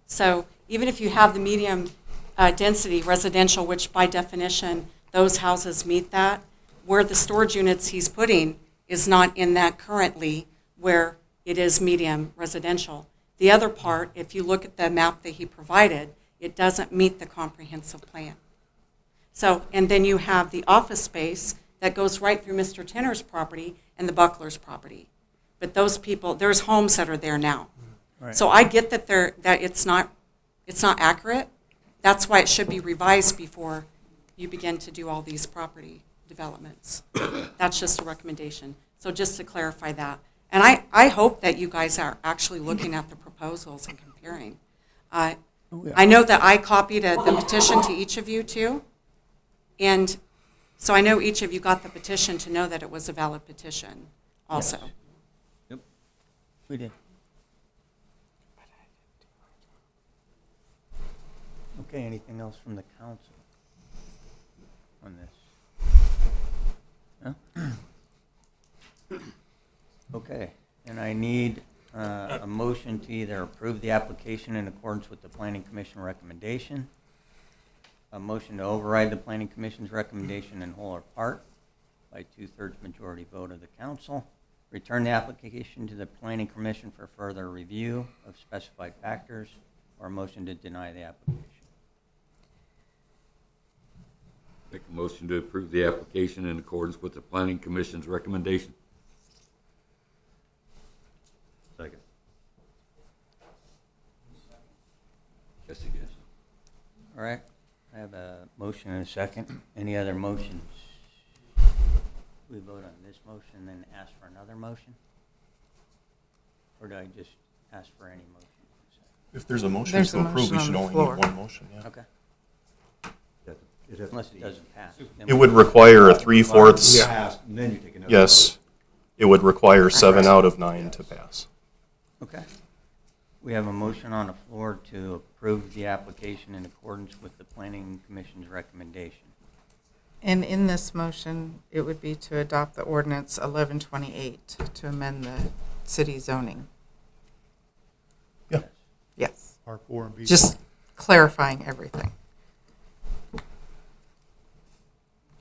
So even if you have the medium density residential, which by definition, those houses meet that, where the storage units he's putting is not in that currently, where it is medium residential. The other part, if you look at the map that he provided, it doesn't meet the comprehensive plan. So, and then you have the office space that goes right through Mr. Tenner's property and the Buckler's property. But those people, there's homes that are there now. Right. So I get that it's not accurate. That's why it should be revised before you begin to do all these property developments. That's just a recommendation. So just to clarify that. And I hope that you guys are actually looking at the proposals and comparing. I know that I copied the petition to each of you too. And so I know each of you got the petition to know that it was a valid petition also. Yes. Yep, we did. Okay, anything else from the council on this? No? Okay, and I need a motion to either approve the application in accordance with the Planning Commission recommendation, a motion to override the Planning Commission's recommendation in whole or part by 2/3 majority vote of the council, return the application to the Planning Commission for further review of specified factors, or a motion to deny the application. Make a motion to approve the application in accordance with the Planning Commission's recommendation. Second. Yes, All right, I have a motion and a second. Any other motions? We vote on this motion and then ask for another motion? Or do I just ask for any motion? If there's a motion There's to a approve, we motion on should the only floor. need one motion, yeah. Okay. Unless it doesn't pass. then It we- would require a 3/4. Pass, and then you take another. Yes. It would require 7 out of 9 to pass. Okay. We have a motion on the floor to approve the application in accordance with the Planning Commission's recommendation. And in this motion, it would be to adopt the ordinance 1128 to amend the city zoning. Yeah. Yes. R4 and B4. Just clarifying everything.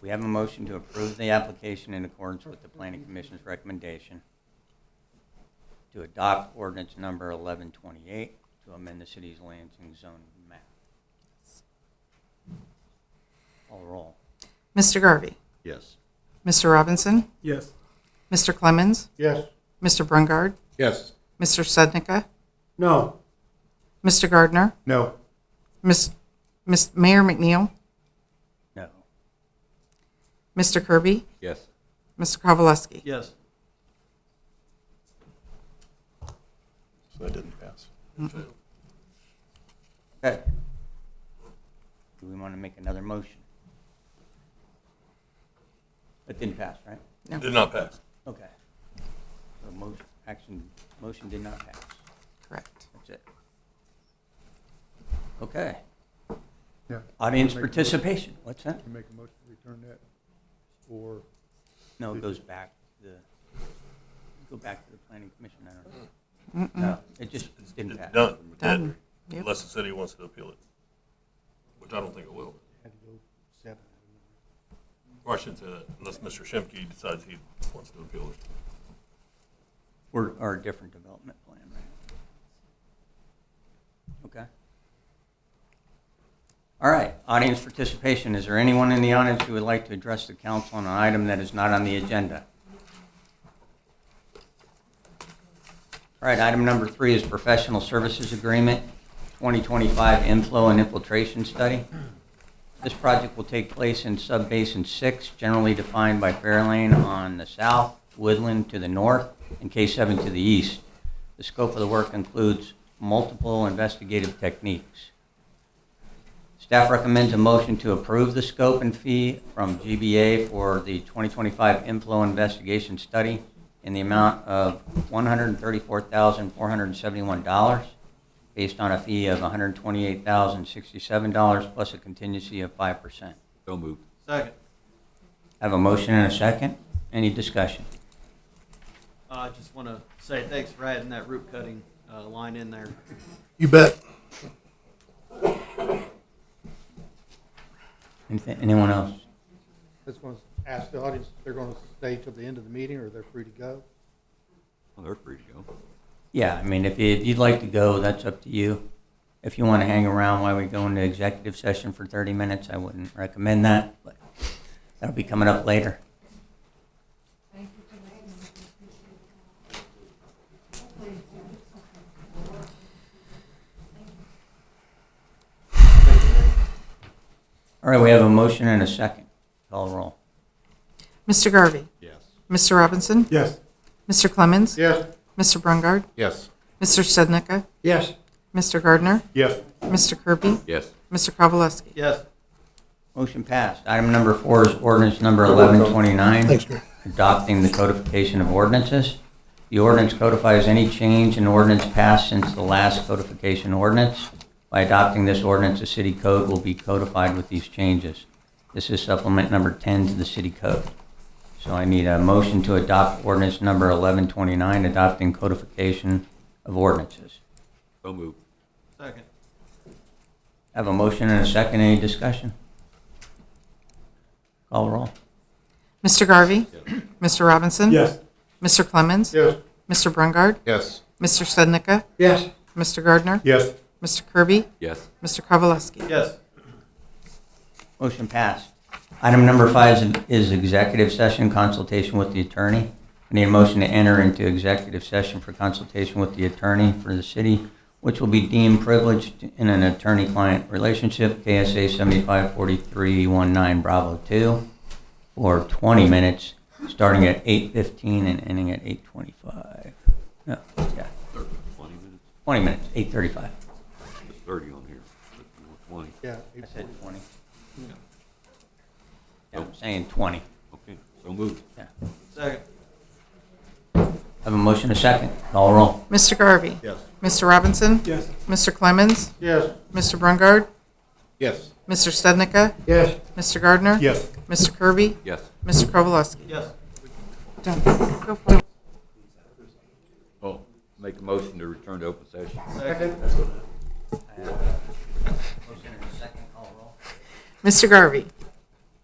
We have a motion to approve the application in accordance with the Planning Commission's recommendation to adopt ordinance number 1128 to amend the city's Lansing zoning map. Call roll. Mr. Garvey. Yes. Mr. Robinson. Yes. Mr. Clemens. Yes. Mr. Brungard. Yes. Mr. Sednica. No. Mr. Gardner. No. Miss Mayor McNeil. No. Mr. Kirby. Yes. Mr. Kowalewski. Yes. So that didn't pass. Okay. Do we want to make another motion? It didn't pass, right? No. Did not pass. Okay. So motion did not pass. Correct. That's it. Okay. Yeah. Audience Make a motion. participation. What's that? You make a motion to return that, or No, it goes back to the Planning Commission. I don't know. No, it just didn't pass. Done. Done. Yep. Unless the city wants to appeal it, which I don't think it will. had to go 7. Or I should say that, unless Mr. Shimke decides he wants to appeal it. Or a different development plan, right? Okay. All right, audience participation. Is there anyone in the audience who would like to address the council on an item that is not on the agenda? All right, item number 3 is professional services agreement, 2025 inflow and infiltration study. This project will take place in Subbasin 6, generally defined by Fairlane on the south, Woodland to the north, and K7 to the east. The scope of the work includes multiple investigative techniques. Staff recommends a motion to approve the scope and fee from GBA for the 2025 inflow investigation study in the amount of $134,471, based on a fee of $128,067 plus a contingency of 5%. So moved. Second. I have a motion and a second. Any discussion? I just want to say thanks for adding that root cutting line in there. You bet. Anyone else? Just want to ask the audience, they're going to stay till the end of the meeting, or they're free to go? Well, they're free to go. Yeah, I mean, if you'd like to go, that's up to you. If you want to hang around while we go into executive session for 30 minutes, I wouldn't recommend that, but that'll be coming up later. All right, we have a motion and a second. Call roll. Mr. Garvey. Yes. Mr. Robinson. Yes. Mr. Clemens. Yes. Mr. Brungard. Yes. Mr. Sednica. Yes. Mr. Gardner. Yes. Mr. Kirby. Yes. Mr. Kowalewski. Yes. Motion passed. Item number 4 is ordinance number 1129. Adopting the codification of ordinances. The ordinance codifies any change in ordinance passed since the last codification ordinance. By adopting this ordinance, the city code will be codified with these changes. This is supplement number 10 to the city code. So I need a motion to adopt ordinance number 1129, adopting codification of ordinances. So moved. Second. I have a motion and a second. Any discussion? Call roll. Mr. Garvey. Mr. Robinson. Yes. Mr. Clemens. Yes. Mr. Brungard. Yes. Mr. Sednica. Yes. Mr. Gardner. Yes. Mr. Kirby. Yes. Mr. Kowalewski. Yes. Motion passed. Item number 5 is executive session consultation with the attorney. I need a motion to enter into executive session for consultation with the attorney for the city which will be deemed privileged in an attorney-client relationship, KSA 754319 Bravo 2, for 20 minutes, starting at 8:15 and ending at 8:25. No, yeah. 20 minutes, 8:35. There's 30 on here. 20. Yeah. I said 20. Yeah, I'm saying 20. Okay, so moved. Yeah. Second. Have a motion, a second. Call roll. Mr. Garvey? Yes. Mr. Robinson? Yes. Mr. Clemens? Yes. Mr. Brungard? Yes. Mr. Stednica? Yes. Mr. Gardner? Yes. Mr. Kirby? Yes. Mr. Kowalewski? Yes. Done. Go for it. Oh, make a motion to return to open session. Second. Motion and a second. Call roll. Mr. Garvey?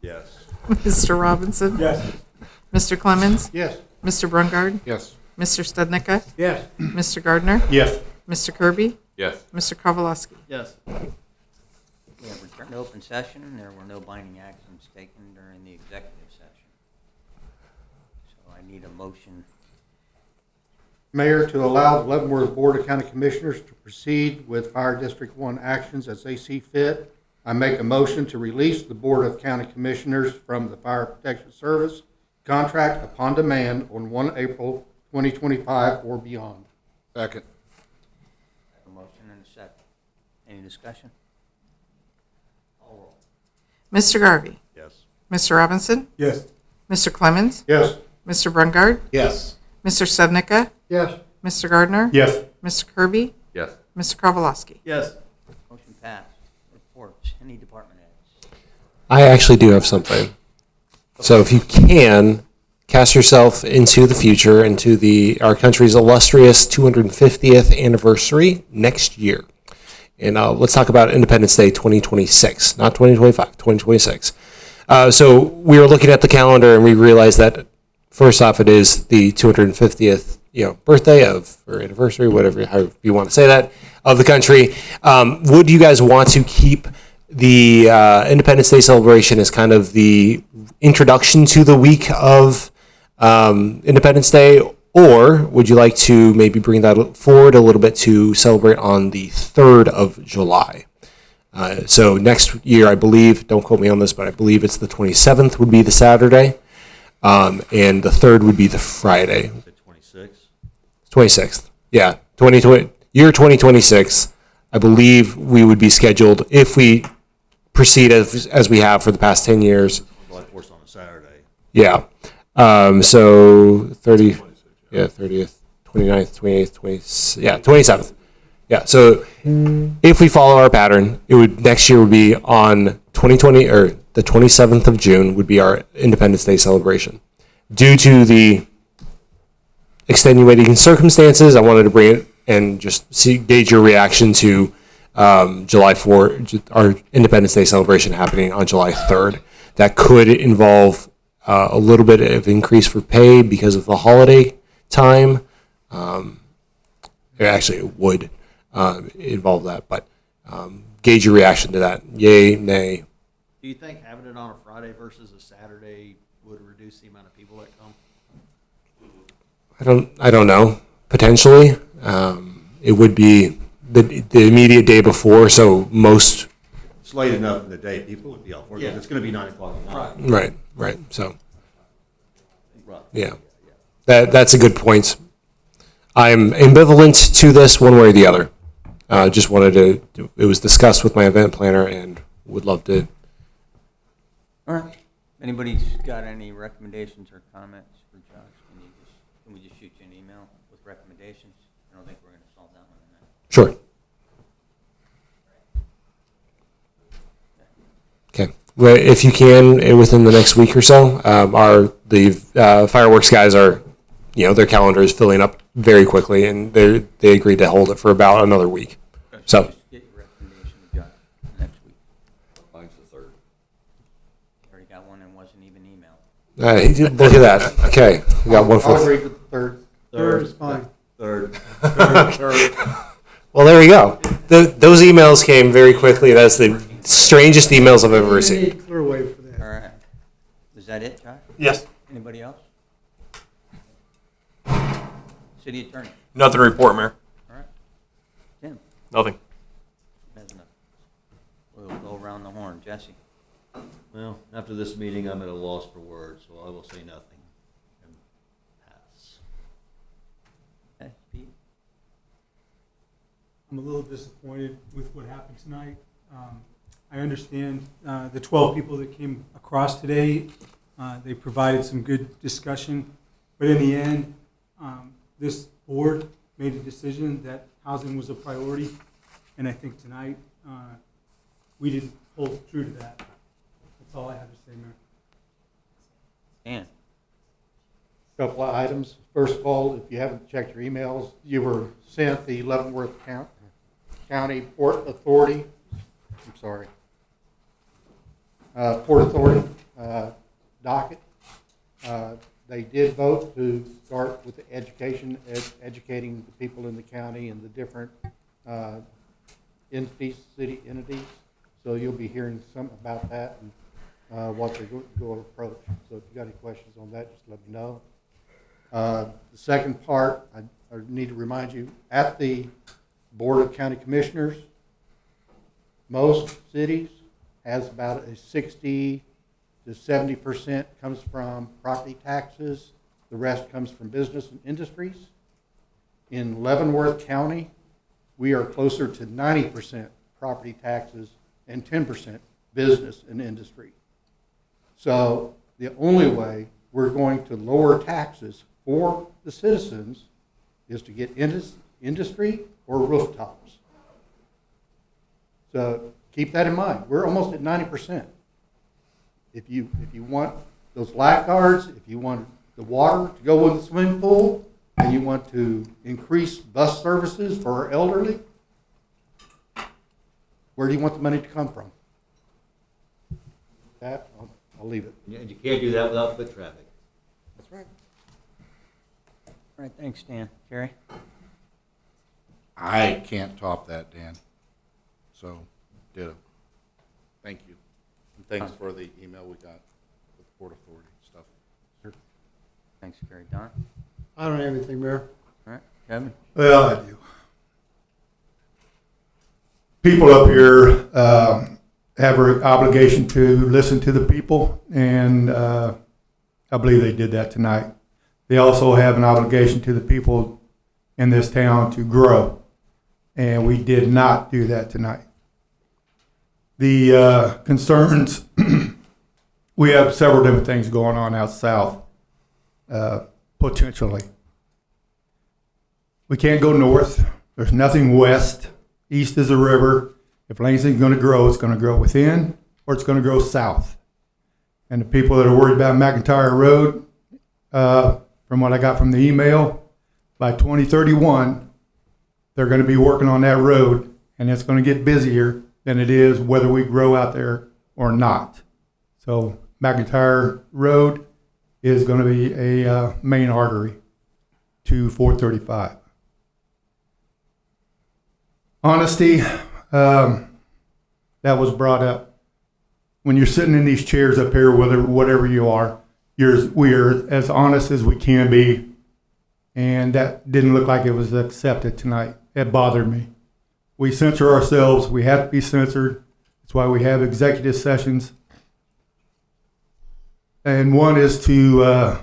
Yes. Mr. Robinson? Yes. Mr. Clemens? Yes. Mr. Brungard? Yes. Mr. Stednica? Yes. Mr. Gardner? Yes. Mr. Kirby? Yes. Mr. Kowalewski? Yes. We have returned to open session. There were no binding actions taken during the executive session. So I need a motion. Mayor, to allow the Leavenworth Board of County Commissioners to proceed with Fire District 1 actions as they see fit, I make a motion to release the Board of County Commissioners from the Fire Protection Service contract upon demand on 1 April 2025 or beyond. Second. A motion and a second. Any discussion? Call roll. Mr. Garvey? Yes. Mr. Robinson? Yes. Mr. Clemens? Yes. Mr. Brungard? Yes. Mr. Stednica? Yes. Mr. Gardner? Yes. Mr. Kirby? Yes. Mr. Kowalewski? Yes. Motion passed. Reports. Any department heads? I actually do have something. So if you can, cast yourself into the future, into our country's illustrious 250th anniversary next year. And let's talk about Independence Day 2026, not 2025, 2026. So we were looking at the calendar and we realized that first off, it is the 250th, birthday or anniversary, whatever, however you want to say that, of the country. Would you guys want to keep the Independence Day celebration as kind of the introduction to the week of Independence Day, or would you like to maybe bring that forward a little bit to celebrate on the 3rd of July? So next year, I believe, don't quote me on this, but I believe it's the 27th would be the Saturday, and the 3rd would be the Friday. 26th. Yeah, 2026. I believe we would be scheduled, if we proceed as we have for the past 10 years. July 4th on a Saturday. Yeah. So 30, yeah, 30th, 29th, 28th, 27th. Yeah. So if we follow our pattern, next year would be on 2020, or the 27th of June would be our Independence Day celebration. Due to the extenuating circumstances, I wanted to bring it and just gauge your reaction to July 4th, our Independence Day celebration happening on July 3rd. That could involve a little bit of increase for pay because of the holiday time. Actually, it would involve that, but gauge your reaction to that. Yay, nay. Do you think having it on a Friday versus a Saturday would reduce the amount of people that come? I don't know. Potentially, it would be the immediate day before, so most. It's late enough in the day, people would be off work. Yeah. It's going to be 9 o'clock at night. Right. So, yeah, that's a good point. I'm ambivalent to this one way or the other. Just wanted to. It was discussed with my event planner, and would love to. All right. Anybody's got any recommendations or comments for Josh? Can we just shoot you an email with recommendations? I don't think we're going to solve that one tonight. Sure. Okay. Well, if you can, within the next week or so, the fireworks guys are, their calendar is filling up very quickly, and they agreed to hold it for about another week. So. Just get your recommendation to Josh next week. Mine's the 3rd. Already got one and wasn't even emailed. Look at that. Okay. We got one for. I'll agree with the 3rd. 3rd is fine. 3rd. Well, there we go. Those emails came very quickly. That's the strangest emails I've ever received. Clear way for that. All right. Is that it, Josh? Yes. Anybody else? City attorney. Nothing to report, Mayor. All right. Tim. Nothing. We'll go around the horn. Jesse? Well, after this meeting, I'm at a loss for words, so I will say nothing and pass. Okay, Pete? I'm a little disappointed with what happened tonight. I understand the 12 people that came across today, they provided some good discussion, but in the end, this board made a decision that housing was a priority, and I think tonight we didn't hold true to that. That's all I have to say, Mayor. Dan? Couple of items. First of all, if you haven't checked your emails, you were sent the Leavenworth County Port Authority, I'm sorry, Port Authority docket. They did vote to start with the education, educating the people in the county and the different entities, city entities. So you'll be hearing something about that and what they're going to approach. So if you got any questions on that, just let me know. The second part, I need to remind you, at the Board of County Commissioners, most cities has about a 60 to 70% comes from property taxes. The rest comes from business and industries. In Leavenworth County, we are closer to 90% property taxes and 10% business and industry. So the only way we're going to lower taxes for the citizens is to get industry or rooftops. So keep that in mind. We're almost at 90%. If you want those lifeguards, if you want the water to go in the swimming pool, and you want to increase bus services for our elderly, where do you want the money to come from? That, I'll leave it. And you can't do that without foot traffic. That's right. All right, thanks, Dan. Jerry? I can't top that, Dan. So, ditto. Thank you. And thanks for the email we got with the Port Authority stuff. Sure. Thanks, Gary. Don? I don't have anything, Mayor. All right, Kevin? Well, I do. People up here have an obligation to listen to the people, and I believe they did that tonight. They also have an obligation to the people in this town to grow, and we did not do that tonight. The concerns, we have several different things going on out south, potentially. We can't go north. There's nothing west. East is a river. If Lansing's going to grow, it's going to grow within or it's going to grow south. And the people that are worried about McIntyre Road, from what I got from the email, by 2031, they're going to be working on that road, and it's going to get busier than it is whether we grow out there or not. So McIntyre Road is going to be a main artery to 435. Honesty, that was brought up. When you're sitting in these chairs up here, whatever you are, we are as honest as we can be, and that didn't look like it was accepted tonight. It bothered me. We censor ourselves. We have to be censored. That's why we have executive sessions. And one is to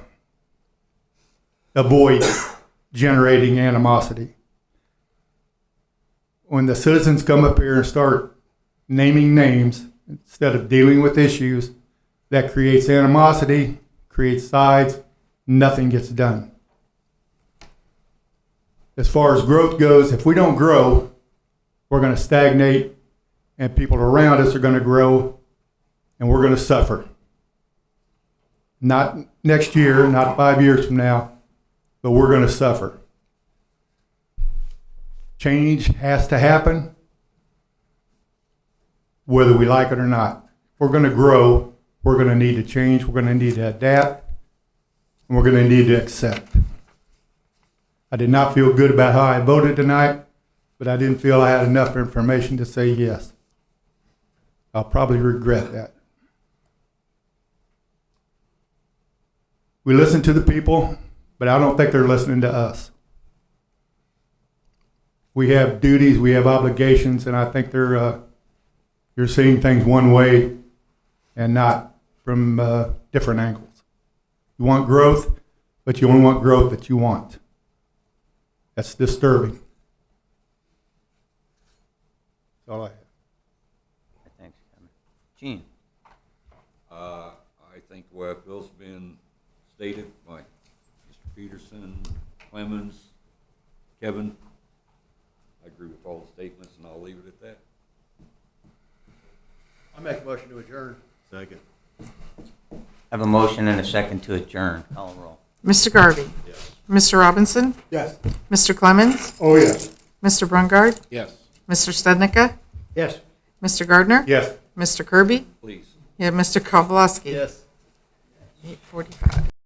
avoid generating animosity. When the citizens come up here and start naming names instead of dealing with issues, that creates animosity, creates sides, nothing gets done. As far as growth goes, if we don't grow, we're going to stagnate, and people around us are going to grow, and we're going to suffer. Not next year, not 5 years from now, but we're going to suffer. Change has to happen, whether we like it or not. If we're going to grow, we're going to need to change, we're going to need to adapt, and we're going to need to accept. I did not feel good about how I voted tonight, but I didn't feel I had enough information to say yes. I'll probably regret that. We listen to the people, but I don't think they're listening to us. we have duties, we have obligations, and I think you're seeing things one way and not from different angles. You want growth, but you only want growth that you want. That's disturbing. That's all I have. Thanks, Kevin. Gene? I think what I feel's been stated by Mr. Peterson, Clemens, Kevin. I agree with all the statements, and I'll leave it at that. I make a motion to adjourn. Second. I have a motion and a second to adjourn. Call the roll. Mr. Garvey. Yes. Mr. Robinson. Yes. Mr. Clemens. Oh, yes. Mr. Brungard. Yes. Mr. Stednica. Yes. Mr. Gardner. Yes. Mr. Kirby. Please. Yeah, Mr. Kovaleski. Yes. 8:45.